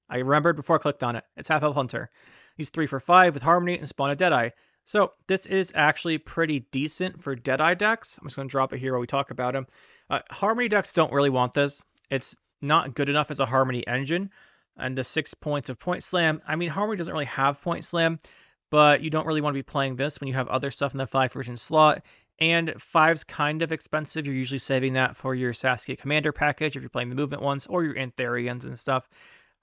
I remembered before I clicked on it. It's Half-Elf Hunter. He's 3 for 5 with Harmony and spawn a Deadeye. So this is actually pretty decent for Deadeye decks. I'm just going to drop it here while we talk about him. Harmony decks don't really want this. It's not good enough as a Harmony engine. And the 6 points of Point Slam. I mean, Harmony doesn't really have Point Slam, but you don't really want to be playing this when you have other stuff in the 5 version slot. And 5's kind of expensive. You're usually saving that for your Saskia Commander package if you're playing the movement ones, or your Antharians and stuff.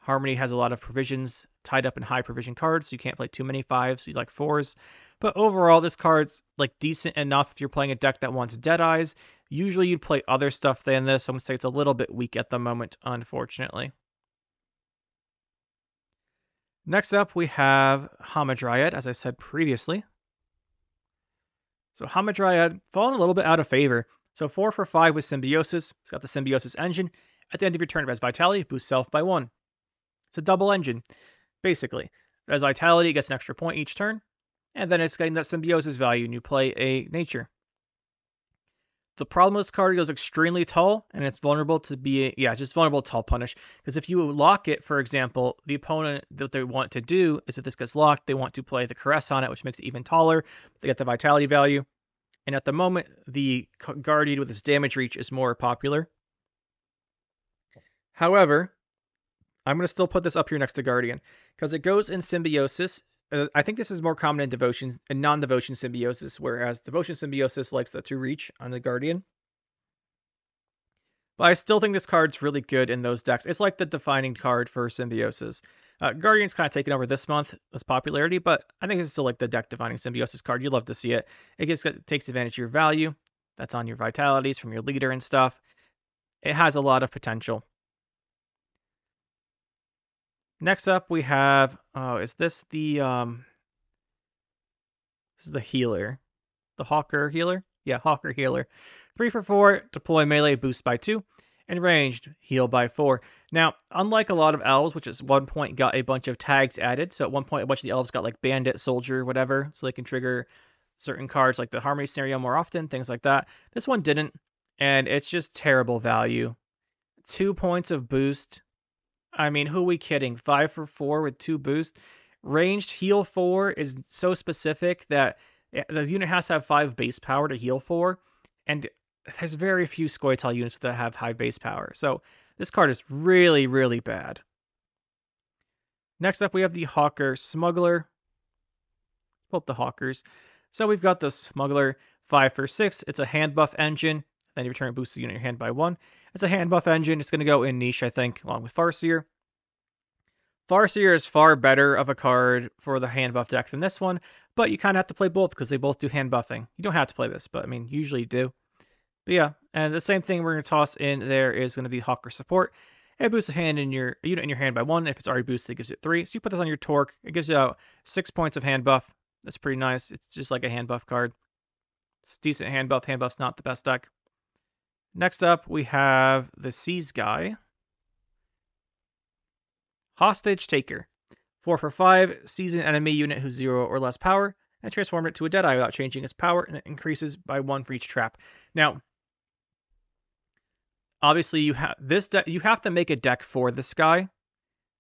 Harmony has a lot of provisions tied up in high provision cards, so you can't play too many 5s, so you like 4s. But overall, this card's like decent enough if you're playing a deck that wants Deadeyes. Usually you'd play other stuff than this, so I'm going to say it's a little bit weak at the moment, unfortunately. Next up, we have Hamadryad, as I said previously. So Hamadryad, fallen a little bit out of favor. So 4 for 5 with Symbiosis. It's got the Symbiosis engine. At the end of your turn, it has Vitality, boosts self by 1. It's a double engine, basically. It has Vitality, it gets an extra point each turn, and then it's getting that Symbiosis value, and you play a Nature. The problem with this card, it goes extremely tall, and it's vulnerable to be, just vulnerable to tall punish. Because if you lock it, for example, the opponent, that they want to do is if this gets locked, they want to play the Caress on it, which makes it even taller. They get the Vitality value. And at the moment, the Guardian with its damage reach is more popular. However, I'm going to still put this up here next to Guardian, because it goes in Symbiosis. I think this is more common in Devotion and non-Devotion Symbiosis, whereas Devotion Symbiosis likes the 2 reach on the Guardian. But I still think this card's really good in those decks. It's like the defining card for Symbiosis. Guardian's kind of taken over this month as popularity, but I think it's still like the deck defining Symbiosis card. You love to see it. It takes advantage of your value. that's on your vitalities from your leader and stuff. It has a lot of potential. Next up, we have, is this the, this is the healer. The Hawker healer? Yeah, Hawker healer. 3 for 4, deploy melee, boost by 2, and ranged, heal by 4. Now, unlike a lot of elves, which at one point got a bunch of tags added, so at one point a bunch of the elves got like bandit, soldier, whatever, so they can trigger certain cards like the harmony scenario more often, things like that. This one didn't, and it's just terrible value. 2 points of boost. I mean, who are we kidding? 5 for 4 with 2 boost. Ranged heal 4 is so specific that the unit has to have 5 base power to heal 4, and there's very few Scoia'tael units that have high base power. So this card is really, really bad. Next up, we have the Hawker Smuggler. Pull up the Hawkers. So we've got the Smuggler, 5 for 6. It's a hand buff engine. Then you return and boost the unit in your hand by 1. It's a hand buff engine. It's going to go in niche, I think, along with Farseer. Farseer is far better of a card for the hand buff deck than this one, but you kind of have to play both because they both do hand buffing. You don't have to play this, but I mean, usually you do. But yeah, and the same thing we're going to toss in there is going to be Hawker Support. It boosts a unit in your hand by 1. If it's already boosted, it gives it 3. So you put this on your Torque. It gives you out 6 points of hand buff. That's pretty nice. It's just like a hand buff card. It's decent hand buff. Hand buff's not the best deck. Next up, we have the Seize guy. Hostage Taker. 4 for 5, seize an enemy unit who's 0 or less power, and transform it to a Deadeye without changing its power, and it increases by 1 for each trap. Now, obviously, you have to make a deck for this guy.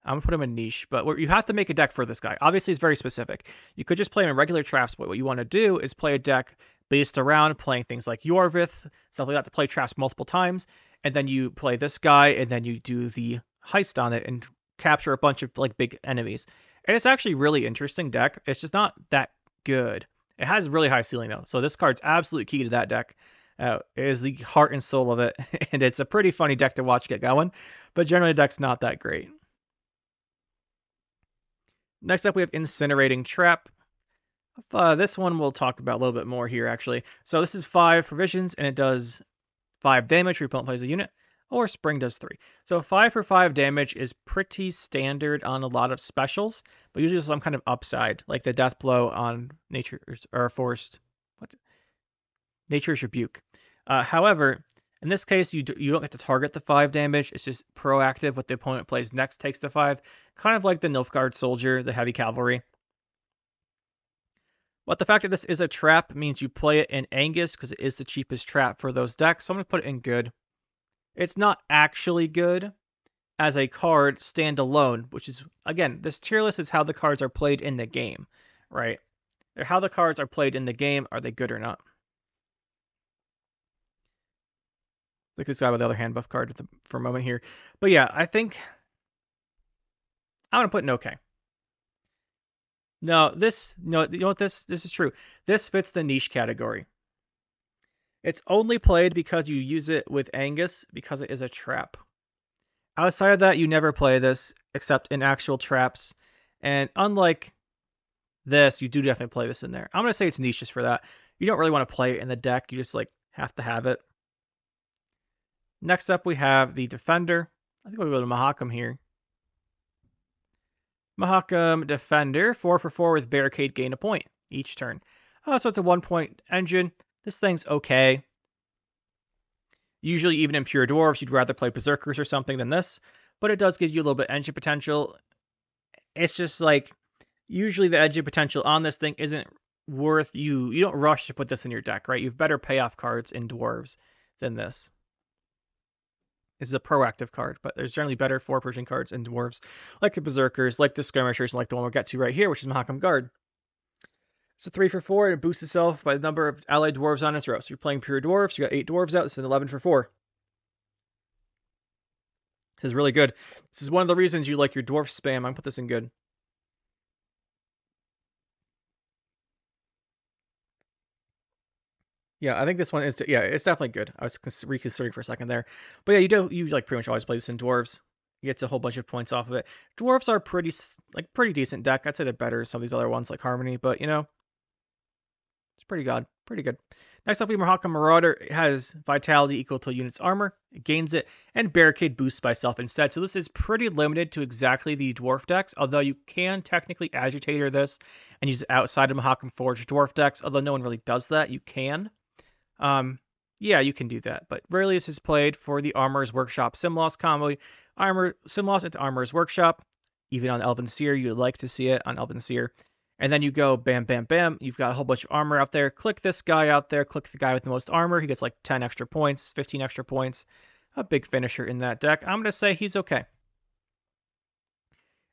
I'm going to put him in niche, but you have to make a deck for this guy. Obviously, it's very specific. You could just play him in regular traps, but what you want to do is play a deck based around playing things like Yorvith, stuff like that, to play traps multiple times, and then you play this guy, and then you do the heist on it and capture a bunch of like big enemies. And it's actually a really interesting deck. It's just not that good. It has really high ceiling though, so this card's absolute key to that deck. It is the heart and soul of it, and it's a pretty funny deck to watch get going, but generally the deck's not that great. Next up, we have Incinerating Trap. This one we'll talk about a little bit more here, actually. So this is 5 provisions, and it does 5 damage for your opponent plays a unit, or Spring does 3. So 5 for 5 damage is pretty standard on a lot of specials, but usually some kind of upside, like the Death Blow on Nature's Rebuke. However, in this case, you don't get to target the 5 damage. It's just proactive. What the opponent plays next takes the 5. Kind of like the Nilfgaard Soldier, the Heavy Cavalry. But the fact that this is a trap means you play it in Angus because it is the cheapest trap for those decks. So I'm going to put it in good. It's not actually good as a card standalone, which is, again, this tier list is how the cards are played in the game, right? They're how the cards are played in the game. Are they good or not? Like this guy with the other hand buff card for a moment here. But yeah, I think I'm going to put an okay. No, you know what this is true. This fits the niche category. It's only played because you use it with Angus because it is a trap. Outside of that, you never play this except in actual traps. And unlike this, you do definitely play this in there. I'm going to say it's niche just for that. You don't really want to play it in the deck. You just like have to have it. Next up, we have the Defender. I think we'll go to Mahakam here. Mahakam Defender, 4 for 4 with Barricade, gain a point each turn. So it's a 1-point engine. This thing's okay. Usually, even in Pure Dwarves, you'd rather play Berserkers or something than this, but it does give you a little bit of engine potential. It's just like, usually the engine potential on this thing isn't worth you don't rush to put this in your deck, right? You've better payoff cards in Dwarves than this. This is a proactive card, but there's generally better 4 Persian cards in Dwarves, like the Berserkers, like the Skirmishers, and like the one we'll get to right here, which is Mahakam Guard. It's a 3 for 4, and it boosts itself by the number of allied dwarves on its row. So you're playing pure dwarves, you got 8 dwarves out, this is an 11 for 4. This is really good. This is one of the reasons you like your dwarf spam. I'm going to put this in good. Yeah, I think this one is, it's definitely good. I was reconsidering for a second there. But yeah, you like pretty much always play this in dwarves. You get a whole bunch of points off of it. Dwarves are pretty decent deck. I'd say they're better than some of these other ones like Harmony, but you know, it's pretty good. Next up, we have Mahaka Marauder. It has vitality equal to a unit's armor. It gains it, and Barricade boosts by self instead. So this is pretty limited to exactly the dwarf decks, although you can technically agitator this and use it outside of Mahakam Forge dwarf decks, although no one really does that. You can. Yeah, you can do that, but rarely this is played for the Armorer's Workshop Simloss combo. Simloss into Armorer's Workshop. Even on Elven Seer, you'd like to see it on Elven Seer. And then you go bam, bam, bam. You've got a whole bunch of armor out there. Click this guy out there. Click the guy with the most armor. He gets like 10 extra points, 15 extra points. A big finisher in that deck. I'm going to say he's okay.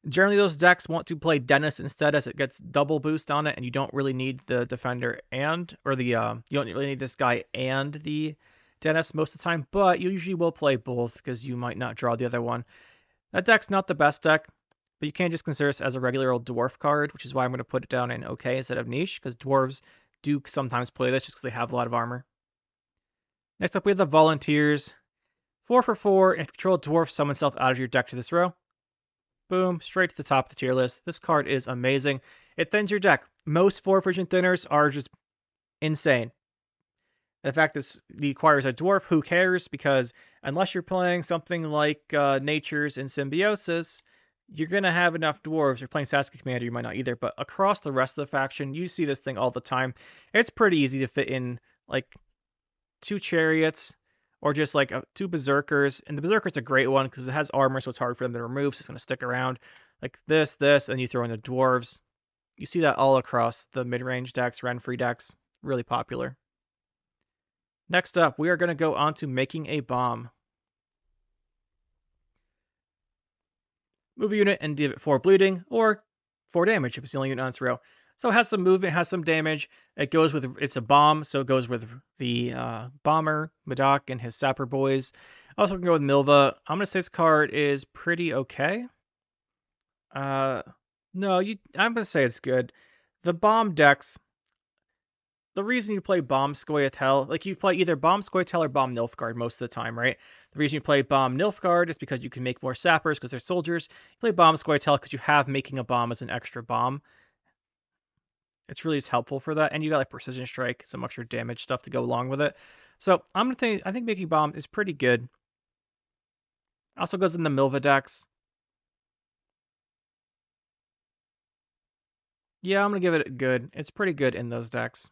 Generally, those decks want to play Dennis instead, as it gets double boost on it, and you don't really need the defender you don't really need this guy and the Dennis most of the time, but you usually will play both because you might not draw the other one. That deck's not the best deck, but you can't just consider this as a regular old dwarf card, which is why I'm going to put it down in okay instead of niche, because dwarves do sometimes play this just because they have a lot of armor. Next up, we have the Volunteers. 4 for 4, and if you control a dwarf, summon self out of your deck to this row. Boom, straight to the top of the tier list. This card is amazing. It thins your deck. Most 4 Vision Thinners are just insane. The fact that he acquires a dwarf, who cares? Because unless you're playing something like Natures and Symbiosis, you're going to have enough dwarves. If you're playing Sasuke Commander, you might not either. But across the rest of the faction, you see this thing all the time. It's pretty easy to fit in like 2 Chariots or just like 2 Berserkers. And the Berserker's a great one because it has armor, so it's hard for them to remove. So it's going to stick around like this, and you throw in the dwarves. You see that all across the mid-range decks, Renfree decks. Really popular. Next up, we are going to go on to making a bomb. Move a unit and give it 4 bleeding, or 4 damage if it's the only unit on its row. So it has some movement, has some damage. It's a bomb, so it goes with the Bomber, Madak, and his Sapper boys. Also can go with Milva. I'm going to say this card is pretty okay. I'm going to say it's good. The bomb decks, the reason you play Bomb Scoia'tael, like you play either Bomb Scoia'tael or Bomb Nilfgaard most of the time, right? The reason you play Bomb Nilfgaard is because you can make more sappers because they're soldiers. You play Bomb Scoia'tael because you have making a bomb as an extra bomb. It's really just helpful for that, and you got like Precision Strike, some extra damage stuff to go along with it. So I think making bomb is pretty good. Also goes in the Milva decks. Yeah, I'm gonna give it good. It's pretty good in those decks.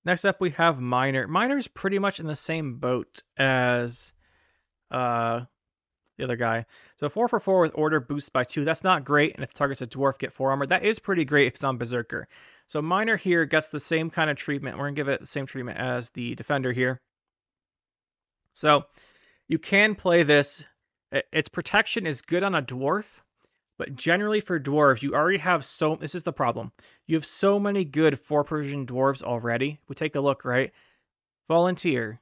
Next up, we have Miner. Miner's pretty much in the same boat as the other guy. So 4 for 4 with order boost by 2. That's not great, and if the target's a dwarf, get 4 armor. That is pretty great if it's on Berserker. So Miner here gets the same kind of treatment. We're going to give it the same treatment as the Defender here. So you can play this. Its protection is good on a dwarf, but generally for dwarves, you already have this is the problem. You have so many good 4 Persian dwarves already. If we take a look, right? Volunteer,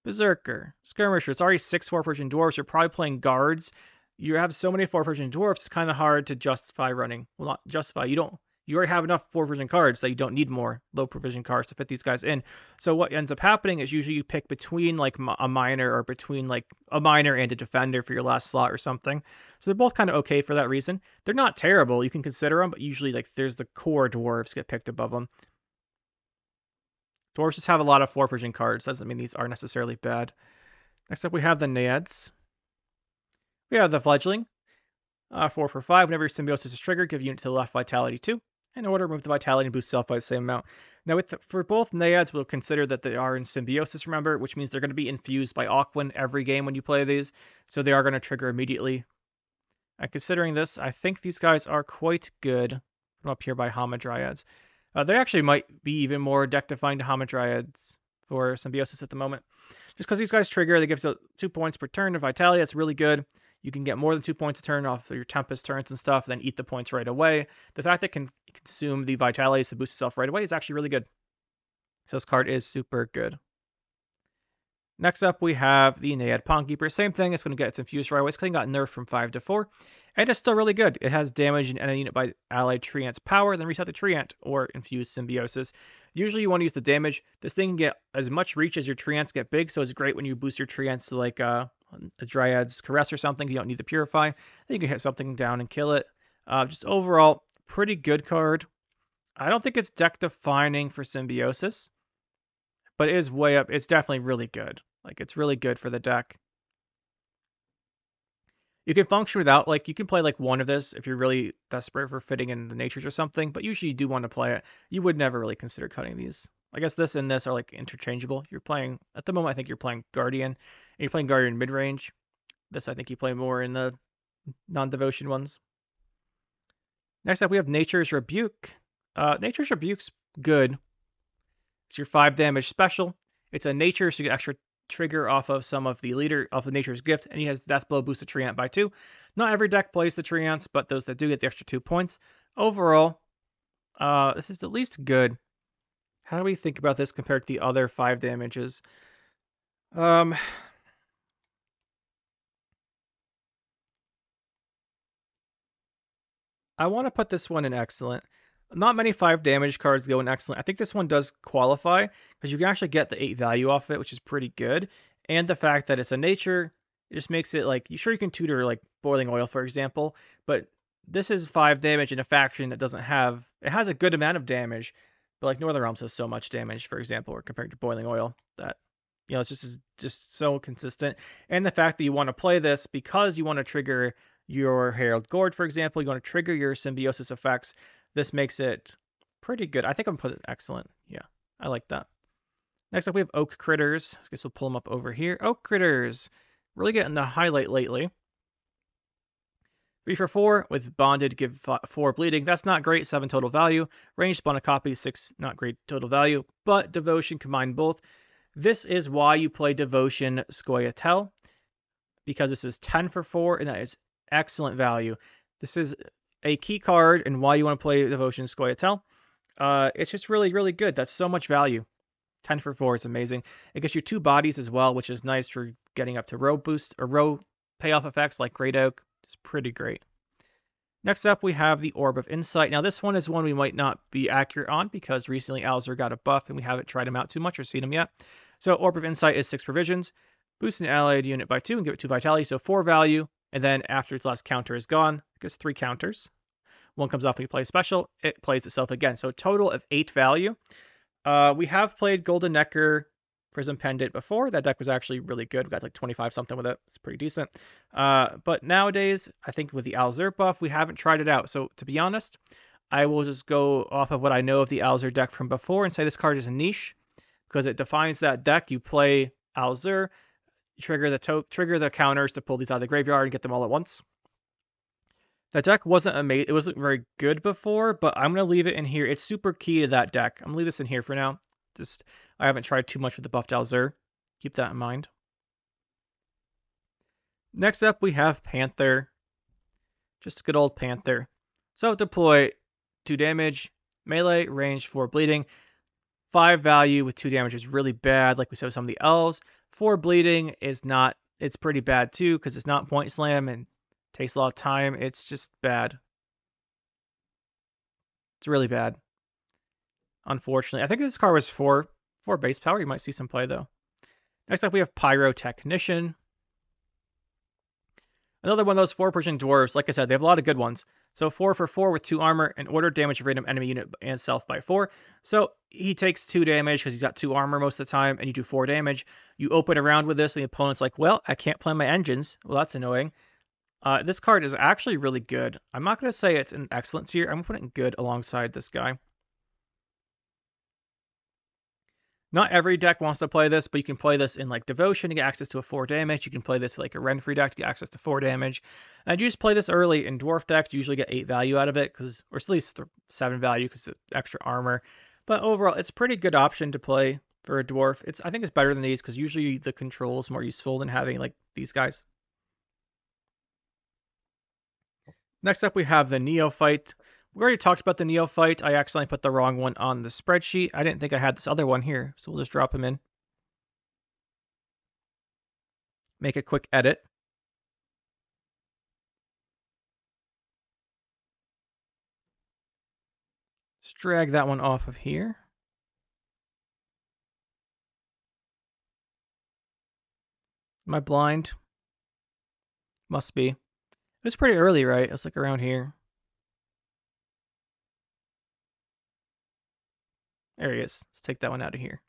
Berserker, Skirmisher. It's already 6 4 Persian dwarves. You're probably playing guards. You have so many 4 Persian dwarves, it's kind of hard to justify running. Well, not justify. You already have enough 4 Persian cards that you don't need more low provision cards to fit these guys in. So what ends up happening is usually you pick between like a Miner or between like a Miner and a Defender for your last slot or something. So they're both kind of okay for that reason. They're not terrible. You can consider them, but usually like there's the core dwarves get picked above them. Dwarves just have a lot of 4 Persian cards. Doesn't mean these are necessarily bad. Next up, we have the Naiads. We have the Fledgling. 4 for 5. Whenever your Symbiosis is triggered, give unit to the left Vitality 2. In order, remove the Vitality and boost self by the same amount. Now, for both Naiads, we'll consider that they are in Symbiosis, remember, which means they're going to be infused by Aquin every game when you play these. So they are going to trigger immediately. And considering this, I think these guys are quite good. I'm up here by Hamadryads. They actually might be even more deck-defying to Hamadryads for Symbiosis at the moment. Just because these guys trigger, they give 2 points per turn to Vitality. That's really good. You can get more than 2 points a turn off your Tempest turns and stuff, then eat the points right away. The fact that it can consume the Vitalities to boost itself right away is actually really good. So this card is super good. Next up, we have the Naiad Pawnkeeper. Same thing, it's going to get its infused right away. It's going to got nerfed from 5 to 4. And it's still really good. It has damage in any unit by allied Treant's power, then reset the Treant or infuse Symbiosis. Usually you want to use the damage. This thing can get as much reach as your Treants get big, so it's great when you boost your Treants to like a Dryad's Caress or something. You don't need the Purify. Then you can hit something down and kill it. Just overall, pretty good card. I don't think it's deck defining for Symbiosis, but it is way up. It's definitely really good. Like, it's really good for the deck. You can function without, like, you can play like one of this if you're really desperate for fitting in the natures or something, but usually you do want to play it. You would never really consider cutting these. I guess this and this are like interchangeable. You're playing, at the moment, I think you're playing Guardian, and you're playing Guardian mid range. This, I think you play more in the non devotion ones. Next up, we have Nature's Rebuke. Nature's Rebuke's good. It's your 5 damage special. It's a nature, so you get extra trigger off of some of the leader of the Nature's Gift, and he has Death Blow boost the Treant by 2. Not every deck plays the Treants, but those that do get the extra 2 points. Overall, this is at least good. How do we think about this compared to the other 5 damages? I want to put this one in excellent. Not many 5 damage cards go in excellent. I think this one does qualify because you can actually get the 8 value off it, which is pretty good. And the fact that it's a nature, it just makes it like, sure you can tutor like Boiling Oil, for example, but this is 5 damage in a faction that doesn't have, it has a good amount of damage, but like Northern Realms has so much damage, for example, or compared to Boiling Oil, that, it's just so consistent. And the fact that you want to play this because you want to trigger your Herald Gourd, for example, you want to trigger your Symbiosis effects. This makes it pretty good. I think I'm going to put it excellent. Yeah, I like that. Next up, we have Oak Critters. I guess we'll pull them up over here. Oak Critters. Really getting the highlight lately. 3 for 4 with Bonded, give 4 bleeding. That's not great, 7 total value. Range, spawn a copy, 6, not great total value. But Devotion, combine both. This is why you play Devotion Scoia'tael, because this is 10 for 4, and that is excellent value. This is a key card and why you want to play Devotion Scoia'tael. It's just really, really good. That's so much value. 10 for 4 is amazing. It gets you 2 bodies as well, which is nice for getting up to row boost or row payoff effects like Great Oak. It's pretty great. Next up, we have the Orb of Insight. Now, this one is one we might not be accurate on because recently Alzur got a buff and we haven't tried him out too much or seen him yet. So Orb of Insight is 6 provisions. Boost an allied unit by 2 and give it 2 vitality, so 4 value. And then after its last counter is gone, it gets 3 counters. One comes off when you play special, it plays itself again. So a total of 8 value. We have played Golden Necker Prism Pendant before. That deck was actually really good. We got like 25 something with it. It's pretty decent. But nowadays, I think with the Alzur buff, we haven't tried it out. So to be honest, I will just go off of what I know of the Alzur deck from before and say this card is a niche because it defines that deck. You play Alzur, trigger the counters to pull these out of the graveyard and get them all at once. That deck wasn't amazing. It wasn't very good before, but I'm gonna leave it in here. It's super key to that deck. I'm gonna leave this in here for now. I haven't tried too much with the buffed Alzur. Keep that in mind. Next up, we have Panther. Just good old Panther. So deploy 2 damage, melee, range, 4 bleeding. 5 value with 2 damage is really bad, like we said with some of the elves. 4 bleeding is not, it's pretty bad too, because it's not point slam and takes a lot of time. It's just bad. It's really bad. Unfortunately. I think this card was 4 base power. You might see some play though. Next up we have Pyrotechnician. Another one of those 4-person dwarves. Like I said, they have a lot of good ones. So 4 for 4 with 2 armor and order damage of random enemy unit and self by 4. So he takes 2 damage because he's got 2 armor most of the time, and you do 4 damage. You open around with this, and the opponent's like, well, I can't play my engines. Well, that's annoying. This card is actually really good. I'm not going to say it's an excellent tier. I'm going to put it in good alongside this guy. Not every deck wants to play this, but you can play this in like Devotion to get access to a 4 damage. You can play this like a Renfree deck to get access to 4 damage. And you just play this early in Dwarf decks. You usually get 8 value out of it, or at least 7 value because it's extra armor. But overall, it's a pretty good option to play for a Dwarf. I think it's better than these because usually the control is more useful than having like these guys. Next up, we have the Neophyte. We already talked about the Neophyte. I accidentally put the wrong one on the spreadsheet. I didn't think I had this other one here, so we'll just drop him in. Make a quick edit. Just drag that one off of here. Am I blind? Must be. It was pretty early, right? It's like around here. There he is. Let's take that one out of here.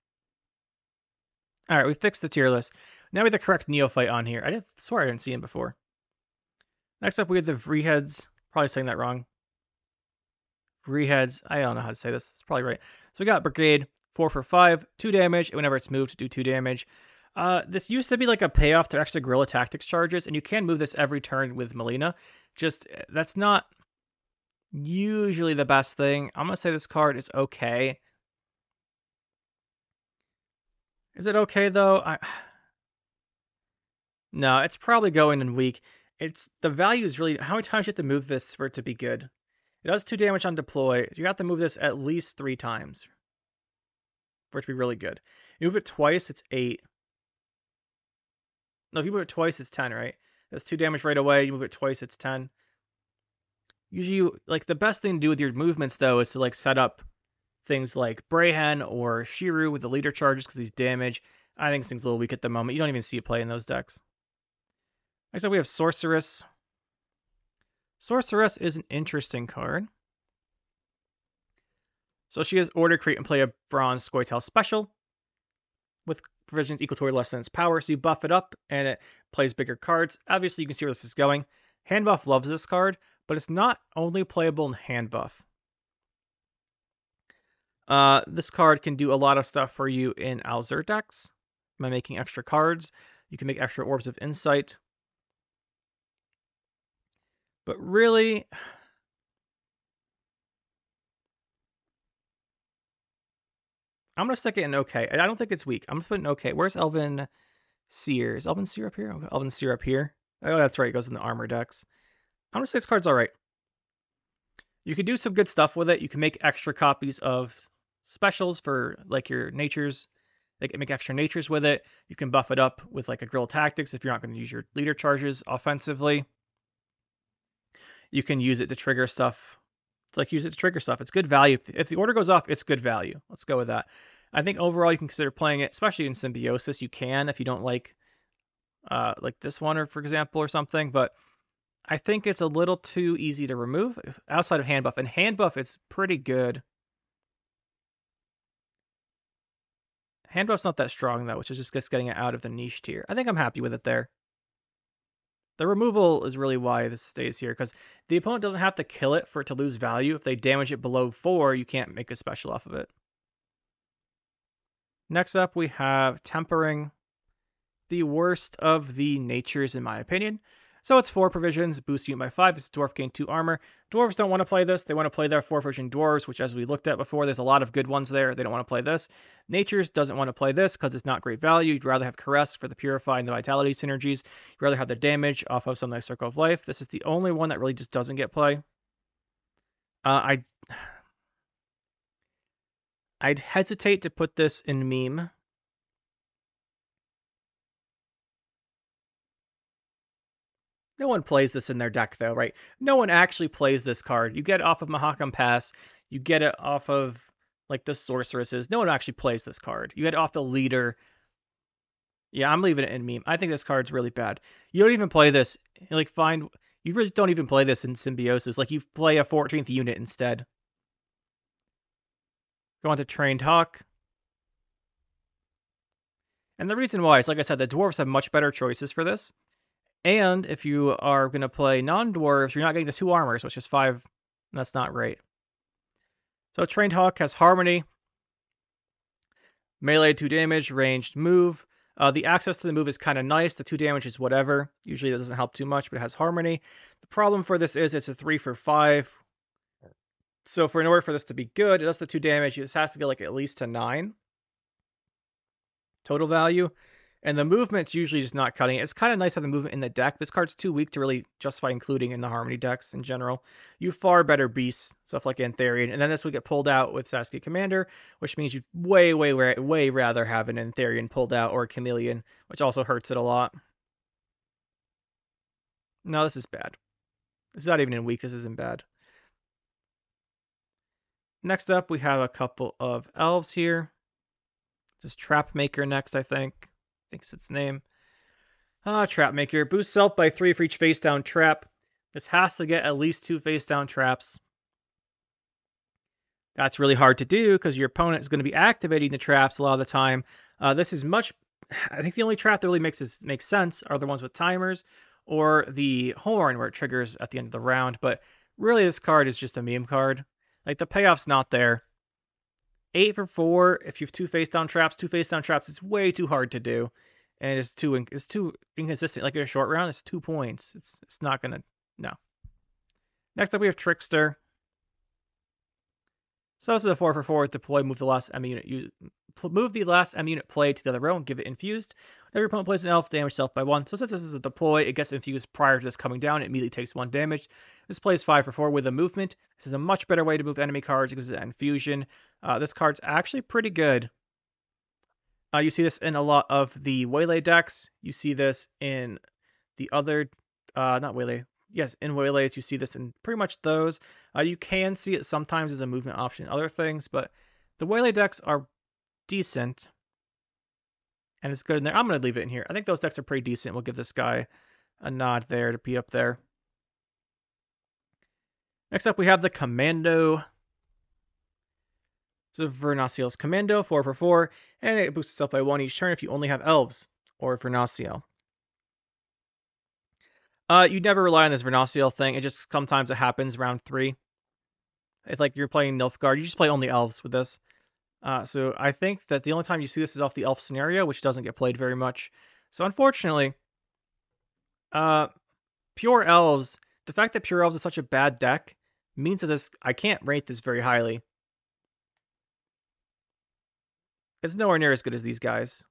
All right, we fixed the tier list. Now we have the correct neophyte on here. I swear I didn't see him before. Next up, we have the Vreeheads. Probably saying that wrong. Vreeheads. I don't know how to say this. It's probably right. So we got Brigade, 4 for 5, 2 damage. And whenever it's moved, do 2 damage. This used to be like a payoff to extra guerrilla tactics charges, and you can move this every turn with Melina. Just that's not usually the best thing. I'm gonna say this card is okay. Is it okay though? No, it's probably going in weak. It's the value is really how many times you have to move this for it to be good. It does 2 damage on deploy. You have to move this at least 3 times for it to be really good. You move it twice, it's 8. No, if you move it twice, it's 10, right? That's 2 damage right away. You move it twice, it's 10. Usually, like the best thing to do with your movements though is to like set up things like Brayhen or Shiru with the leader charges because they do damage. I think this thing's a little weak at the moment. You don't even see it play in those decks. Next up, we have Sorceress. Sorceress is an interesting card. So she has Order, create, and play a Bronze Scoia'tael special with provisions equal to or less than its power. So you buff it up, and it plays bigger cards. Obviously, you can see where this is going. Hand Buff loves this card, but it's not only playable in Hand Buff. This card can do a lot of stuff for you in Alzur decks by making extra cards. You can make extra Orbs of Insight. But really, I'm going to stick it in okay. I don't think it's weak. I'm going to put it in okay. Where's Elven Seer? Is Elven Seer up here? Oh, Elven Seer up here. Oh, that's right. It goes in the armor decks. I'm going to say this card's all right. You can do some good stuff with it. You can make extra copies of specials for like your natures. Like make extra natures with it. You can buff it up with like a Guerrilla Tactics if you're not going to use your leader charges offensively. You can use it to trigger stuff. It's like use it to trigger stuff. It's good value. If the order goes off, it's good value. Let's go with that. I think overall you can consider playing it, especially in Symbiosis. You can if you don't like this one, or for example, or something. But I think it's a little too easy to remove outside of Hand Buff. And Hand Buff, it's pretty good. Hand Buff's not that strong though, which is just getting it out of the niche tier. I think I'm happy with it there. The removal is really why this stays here, because the opponent doesn't have to kill it for it to lose value. If they damage it below 4, you can't make a special off of it. Next up, we have Tempering, the worst of the natures in my opinion. So it's 4 provisions, boost unit by 5, it's dwarf gain 2 armor. Dwarves don't want to play this, they want to play their 4 provision dwarves, which as we looked at before, there's a lot of good ones there, they don't want to play this. Natures doesn't want to play this because it's not great value, you'd rather have Caress for the Purify and the Vitality synergies, you'd rather have the damage off of something like Circle of Life. This is the only one that really just doesn't get play. I'd hesitate to put this in meme. No one plays this in their deck, though, right? No one actually plays this card. You get it off of Mahakam Pass. You get it off of, like, the Sorceresses. No one actually plays this card. You get it off the Leader. Yeah, I'm leaving it in meme. I think this card's really bad. You don't even play this. You really don't even play this in Symbiosis. Like, you play a 14th unit instead. Go on to Trained Hawk. And the reason why is, like I said, the Dwarves have much better choices for this. And if you are going to play non-dwarves, you're not getting the 2 armors, which is 5. That's not great. So Trained Hawk has Harmony, melee 2 damage, ranged move. The access to the move is kind of nice. The 2 damage is whatever. Usually that doesn't help too much, but it has Harmony. The problem for this is it's a 3 for 5. So in order for this to be good, it does the 2 damage. This has to go like at least to 9 total value. And the movement's usually just not cutting it. It's kind of nice to have the movement in the deck. This card's too weak to really justify including in the Harmony decks in general. You have far better beasts, stuff like Antharian. And then this would get pulled out with Sasuke Commander, which means you'd way rather have an Antharian pulled out or a Chameleon, which also hurts it a lot. No, this is bad. It's not even in weak. This isn't bad. Next up, we have a couple of elves here. This is Trapmaker next, I think. I think it's its name. Trapmaker. Boost self by 3 for each face down trap. This has to get at least 2 face down traps. That's really hard to do because your opponent is going to be activating the traps a lot of the time. This is much. I think the only trap that really makes sense are the ones with timers or the horn where it triggers at the end of the round. But really, this card is just a meme card. Like the payoff's not there. 8 for 4. If you have two face down traps, it's way too hard to do, and it's too inconsistent. Like in a short round, it's 2 points. It's not gonna no. Next up, we have Trickster. So this is a 4 for 4 deploy, move the last M unit. Move the last M unit play to the other row and give it infused. Every opponent plays an elf, damage self by 1. So since this is a deploy, it gets infused prior to this coming down. It immediately takes 1 damage. This plays 5 for 4 with a movement. This is a much better way to move enemy cards because of that infusion. This card's actually pretty good. You see this in a lot of the Waylay decks. You see this in the other, not Waylay. Yes, in Waylays, you see this in pretty much those. You can see it sometimes as a movement option in other things, but the Waylay decks are decent, and it's good in there. I'm going to leave it in here. I think those decks are pretty decent. We'll give this guy a nod there to be up there. Next up, we have the Commando. So Vernasiel's Commando, 4 for 4, and it boosts itself by 1 each turn if you only have Elves or Vernasiel. You never rely on this Vernasiel thing. It just sometimes it happens round 3. It's like you're playing Nilfgaard. You just play only Elves with this. So I think that the only time you see this is off the Elf scenario, which doesn't get played very much. So unfortunately, Pure Elves, the fact that Pure Elves is such a bad deck means that this I can't rate this very highly. It's nowhere near as good as these guys.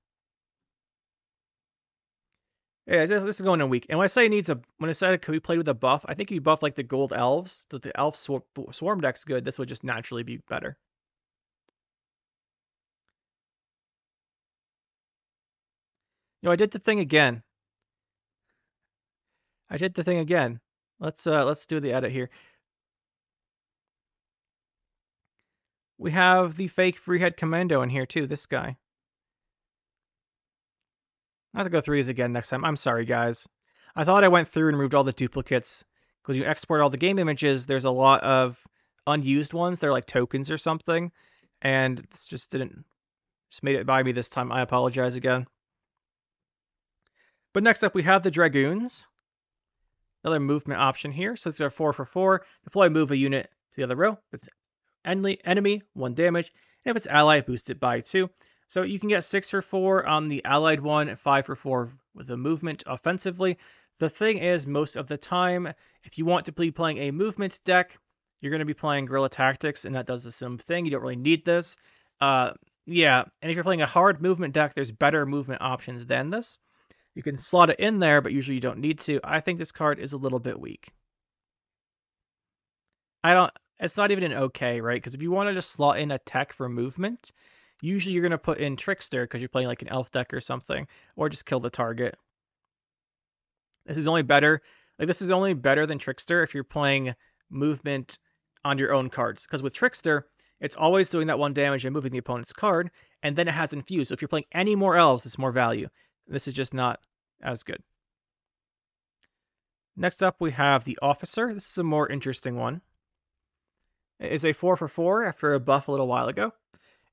Yeah, this is going in weak. And when I say when I said it could be played with a buff, I think you buff like the gold elves. That the elf swarm deck's good. This would just naturally be better. I did the thing again. Let's do the edit here. We have the fake Freehead Commando in here too. This guy. I have to go through these again next time. I'm sorry, guys. I thought I went through and removed all the duplicates because you export all the game images. There's a lot of unused ones. They're like tokens or something, and this just made it by me this time. I apologize again. But next up, we have the Dragoons. Another movement option here. So it's a 4 for 4. Deploy, move a unit to the other row. If it's enemy, 1 damage. And if it's ally, boost it by 2. So you can get 6 for 4 on the allied one, 5 for 4 with a movement offensively. The thing is, most of the time, if you want to be playing a movement deck, you're going to be playing Guerrilla Tactics, and that does the same thing. You don't really need this. Yeah, and if you're playing a hard movement deck, there's better movement options than this. You can slot it in there, but usually you don't need to. I think this card is a little bit weak. It's not even an okay, right? Because if you wanted to slot in a tech for movement, usually you're going to put in Trickster because you're playing like an elf deck or something, or just kill the target. This is only better. This is only better than Trickster if you're playing movement on your own cards. Because with Trickster, it's always doing that 1 damage and moving the opponent's card, and then it has infuse. So if you're playing any more elves, it's more value. This is just not as good. Next up, we have the Officer. This is a more interesting one. It is a 4 for 4 after a buff a little while ago.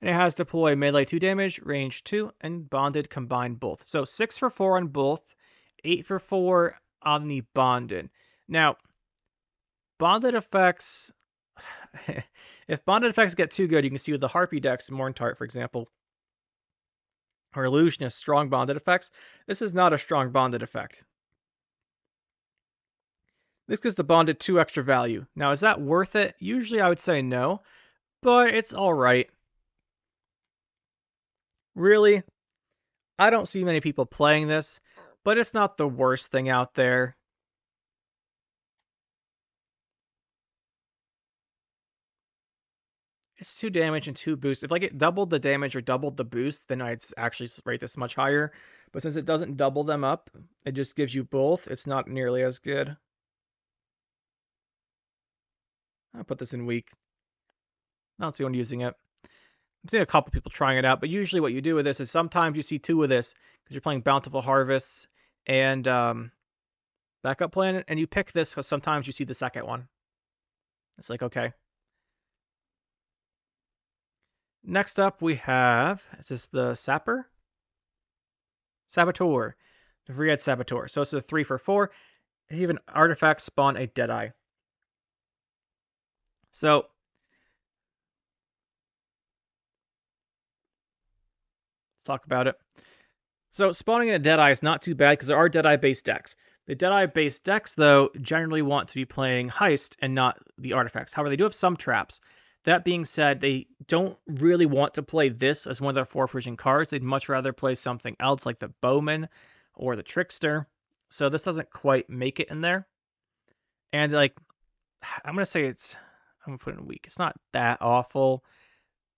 And it has deploy melee 2 damage, range 2, and bonded combined both. So 6 for 4 on both, 8 for 4 on the bonded. Now, bonded effects... if bonded effects get too good, you can see with the Harpy decks, Morntart, for example, or Illusionist, strong bonded effects. This is not a strong bonded effect. This gives the bonded 2 extra value. Now, is that worth it? Usually I would say no, but it's alright. Really, I don't see many people playing this, but it's not the worst thing out there. It's 2 damage and 2 boost. If like it doubled the damage or doubled the boost, then I'd actually rate this much higher. But since it doesn't double them up, it just gives you both. It's not nearly as good. I'll put this in weak. I don't see anyone using it. I'm seeing a couple people trying it out, but usually what you do with this is sometimes you see 2 of this because you're playing Bountiful Harvests and Backup Planet, and you pick this because sometimes you see the second one. It's like, okay. Next up, we have, is this the Sapper? Saboteur. The Dryad Saboteur. So it's a 3 for 4. And even artifacts spawn a Deadeye. So, let's talk about it. So spawning in a Deadeye is not too bad because there are Deadeye-based decks. The Deadeye-based decks, though, generally want to be playing Heist and not the artifacts. However, they do have some traps. That being said, they don't really want to play this as one of their 4 precision cards. They'd much rather play something else like the Bowman or the Trickster. So this doesn't quite make it in there. And like, I'm going to say I'm going to put it in weak. It's not that awful,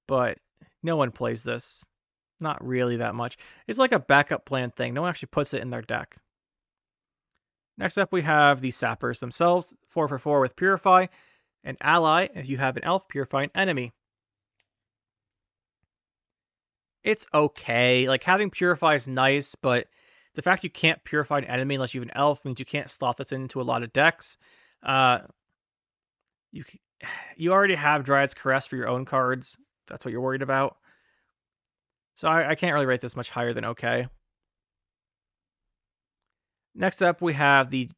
but no one plays this. Not really that much. It's like a backup plan thing. No one actually puts it in their deck. Next up, we have the Sappers themselves. 4 for 4 with Purify. An ally, if you have an elf, purify an enemy. It's okay. Like, having Purify is nice, but the fact you can't purify an enemy unless you have an elf means you can't slot this into a lot of decks. You already have Dryad's Caress for your own cards. That's what you're worried about. So I can't really rate this much higher than okay. Next up, we have the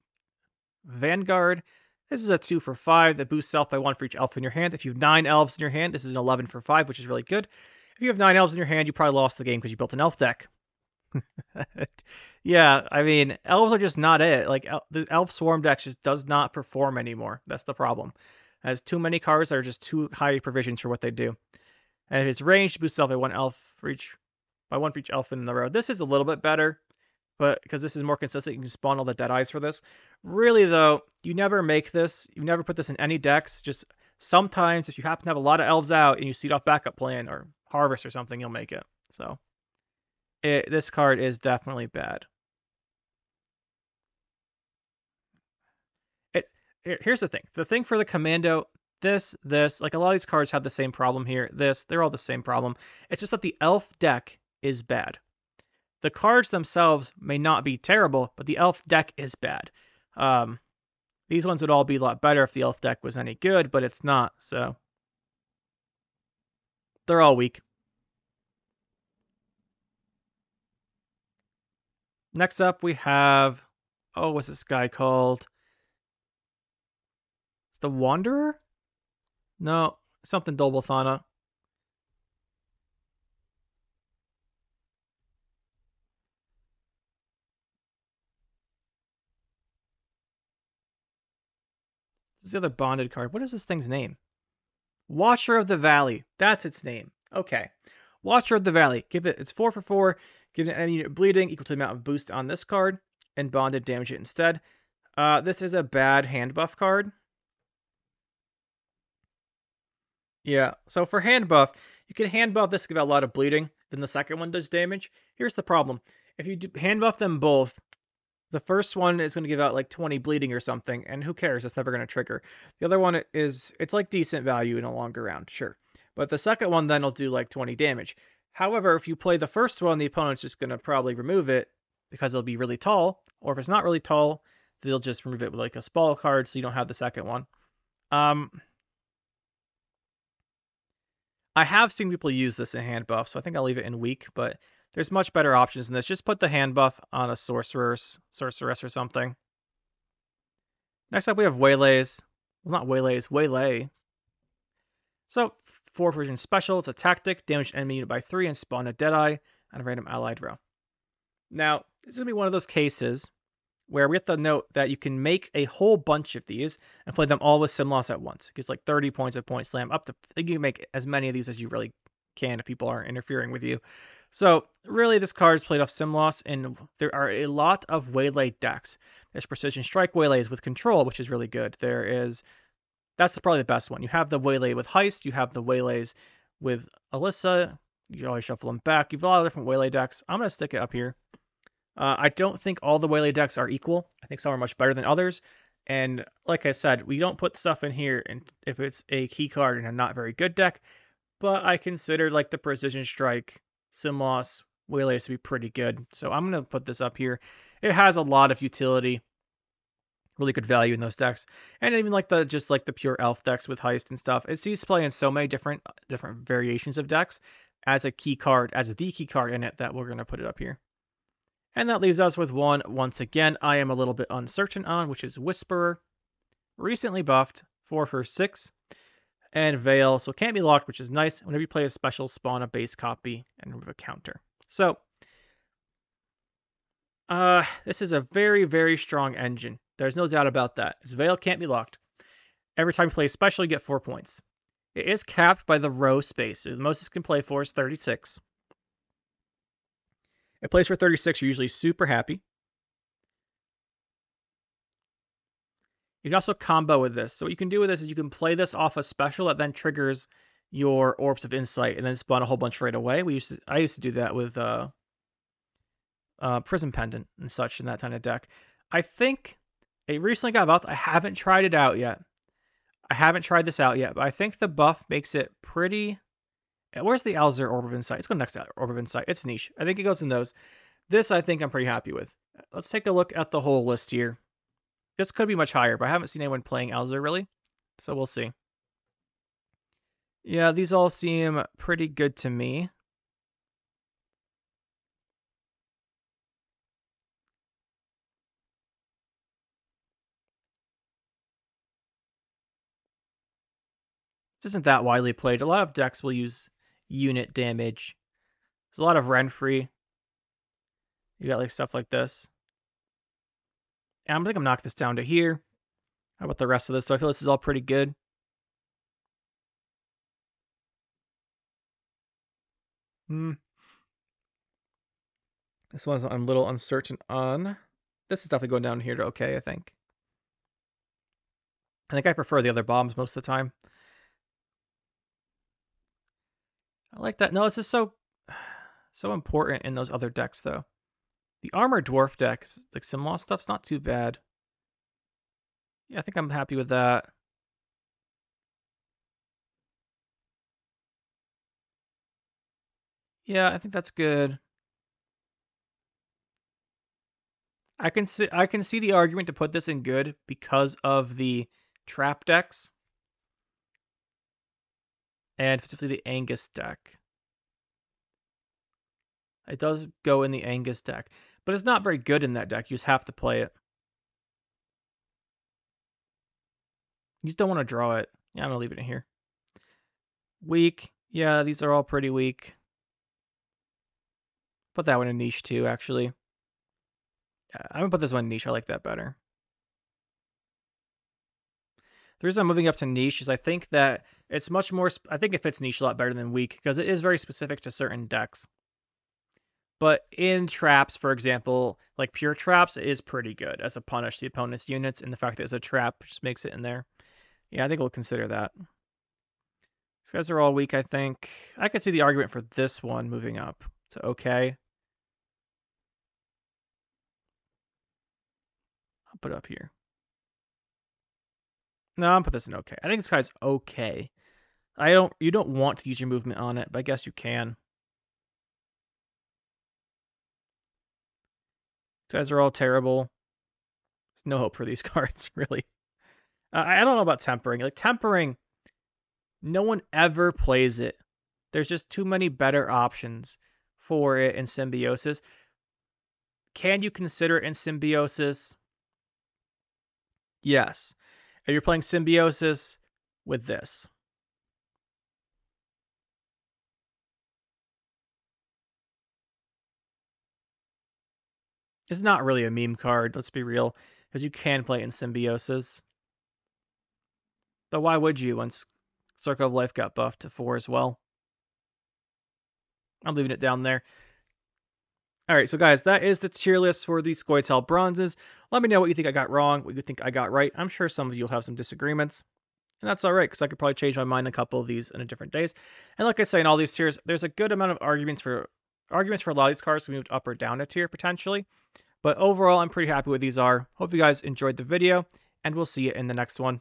Vanguard. This is a 2 for 5 that boosts self by 1 for each elf in your hand. If you have 9 elves in your hand, this is an 11 for 5, which is really good. If you have 9 elves in your hand, you probably lost the game because you built an elf deck. Yeah, I mean, elves are just not it. Like, the elf swarm deck just does not perform anymore. That's the problem. It has too many cards that are just too high provisions for what they do. And if it's ranged, boost self by 1 elf for each, by 1 for each elf in the row. This is a little bit better, but because this is more consistent, you can spawn all the Deadeyes for this. Really, though, you never make this. You never put this in any decks. Just sometimes, if you happen to have a lot of elves out and you seed off backup plan or harvest or something, you'll make it. So, this card is definitely bad. Here's the thing. The thing for the Commando, this, like a lot of these cards have the same problem here. They're all the same problem. It's just that the elf deck is bad. The cards themselves may not be terrible, but the elf deck is bad. These ones would all be a lot better if the elf deck was any good, but it's not, so they're all weak. Next up, we have, what's this guy called? It's the Wanderer? No, something Dolbothana. This is the other bonded card. What is this thing's name? Watcher of the Valley. That's its name. Okay. Watcher of the Valley. It's 4 for 4. Give it any unit bleeding equal to the amount of boost on this card, and bonded damage it instead. This is a bad hand buff card. Yeah, so for hand buff, you can hand buff this to give out a lot of bleeding, then the second one does damage. Here's the problem. If you hand buff them both, the first one is going to give out like 20 bleeding or something, and who cares? It's never going to trigger. The other one it's like decent value in a longer round, sure. But the second one then will do like 20 damage. However, if you play the first one, the opponent's just going to probably remove it because it'll be really tall, or if it's not really tall, they'll just remove it with like a spell card so you don't have the second one. I have seen people use this in hand buff, so I think I'll leave it in weak, but there's much better options than this. Just put the hand buff on a sorceress or something. Next up, we have Waylays. Well, not Waylays, Waylay. So, 4 version special. It's a tactic. Damage enemy unit by 3 and spawn a Deadeye on a random allied row. Now, this is going to be one of those cases where we have to note that you can make a whole bunch of these and play them all with sim loss at once. It gives like 30 points at point slam. Up to, I think you can make as many of these as you really can if people aren't interfering with you. So really, this card is played off sim loss, and there are a lot of Waylay decks. There's Precision Strike Waylays with control, which is really good. That's probably the best one. You have the Waylay with Heist. You have the Waylays with Alyssa. You can always shuffle them back. You have a lot of different Waylay decks. I'm going to stick it up here. I don't think all the Waylay decks are equal. I think some are much better than others. And like I said, we don't put stuff in here and if it's a key card in a not very good deck. But I consider like the Precision Strike, Sim Loss, Waylays to be pretty good. So I'm going to put this up here. It has a lot of utility. Really good value in those decks. And even like the pure elf decks with heist and stuff. It sees play in so many different variations of decks as a key card, as the key card in it, that we're going to put it up here. And that leaves us with one, once again, I am a little bit uncertain on, which is Whisperer. Recently buffed, 4 for 6. And Veil, so it can't be locked, which is nice. Whenever you play a special, spawn a base copy and remove a counter. So, this is a very, very strong engine. There's no doubt about that. This Veil can't be locked. Every time you play a special, you get 4 points. It is capped by the row space. So the most it can play for is 36. It plays for 36, you're usually super happy. You can also combo with this. So what you can do with this is you can play this off a special that then triggers your Orbs of Insight and then spawn a whole bunch right away. I used to do that with Prism Pendant and such in that kind of deck. I think it recently got buffed. I haven't tried it out yet. I haven't tried this out yet, but I think the buff makes it pretty... Where's the Alzur Orb of Insight? It's going next to Orb of Insight. It's niche. I think it goes in those. This I think I'm pretty happy with. Let's take a look at the whole list here. This could be much higher, but I haven't seen anyone playing Alzur really, so we'll see. Yeah, these all seem pretty good to me. This isn't that widely played. A lot of decks will use unit damage. There's a lot of Renfree. You got like stuff like this. And I think I'm knocking this down to here. How about the rest of this? So I feel this is all pretty good. This one's I'm a little uncertain on. This is definitely going down here to okay, I think. I think I prefer the other bombs most of the time. I like that. No, this is so important in those other decks, though. The Armored Dwarf decks, like Simlaw stuff's not too bad. Yeah, I think I'm happy with that. Yeah, I think that's good. I can see the argument to put this in good because of the trap decks. And specifically the Angus deck. It does go in the Angus deck, but it's not very good in that deck. You just have to play it. You just don't want to draw it. Yeah, I'm going to leave it in here. Weak. Yeah, these are all pretty weak. Put that one in niche too, actually. I'm going to put this one in niche. I like that better. The reason I'm moving up to niche is I think that it's much more... I think it fits niche a lot better than weak because it is very specific to certain decks. But in traps, for example, like pure traps is pretty good as a punish the opponent's units, and the fact that it's a trap just makes it in there. Yeah, I think we'll consider that. These guys are all weak, I think. I could see the argument for this one moving up to okay. I'll put it up here. No, I'll put this in okay. I think this guy's okay. You don't want to use your movement on it, but I guess you can. These guys are all terrible. There's no hope for these cards, really. I don't know about tempering. Like tempering, no one ever plays it. There's just too many better options for it in Symbiosis. Can you consider it in Symbiosis? Yes. If you're playing Symbiosis with this. It's not really a meme card, let's be real, because you can play it in Symbiosis. But why would you once Circle of Life got buffed to 4 as well? I'm leaving it down there. Alright, so guys, that is the tier list for the Scoia'tael bronzes. Let me know what you think I got wrong, what you think I got right. I'm sure some of you will have some disagreements. And that's alright, because I could probably change my mind a couple of these in a different days. And like I say, in all these tiers, there's a good amount of arguments for a lot of these cards to be moved up or down a tier, potentially. But overall, I'm pretty happy with these are. Hope you guys enjoyed the video, and we'll see you in the next one.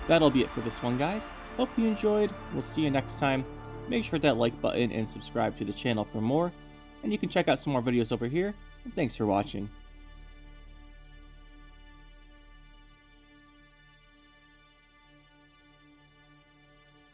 That'll be it for this one, guys. Hope you enjoyed. We'll see you next time. Make sure to hit that like button and subscribe to the channel for more. And you can check out some more videos over here. and thanks for watching.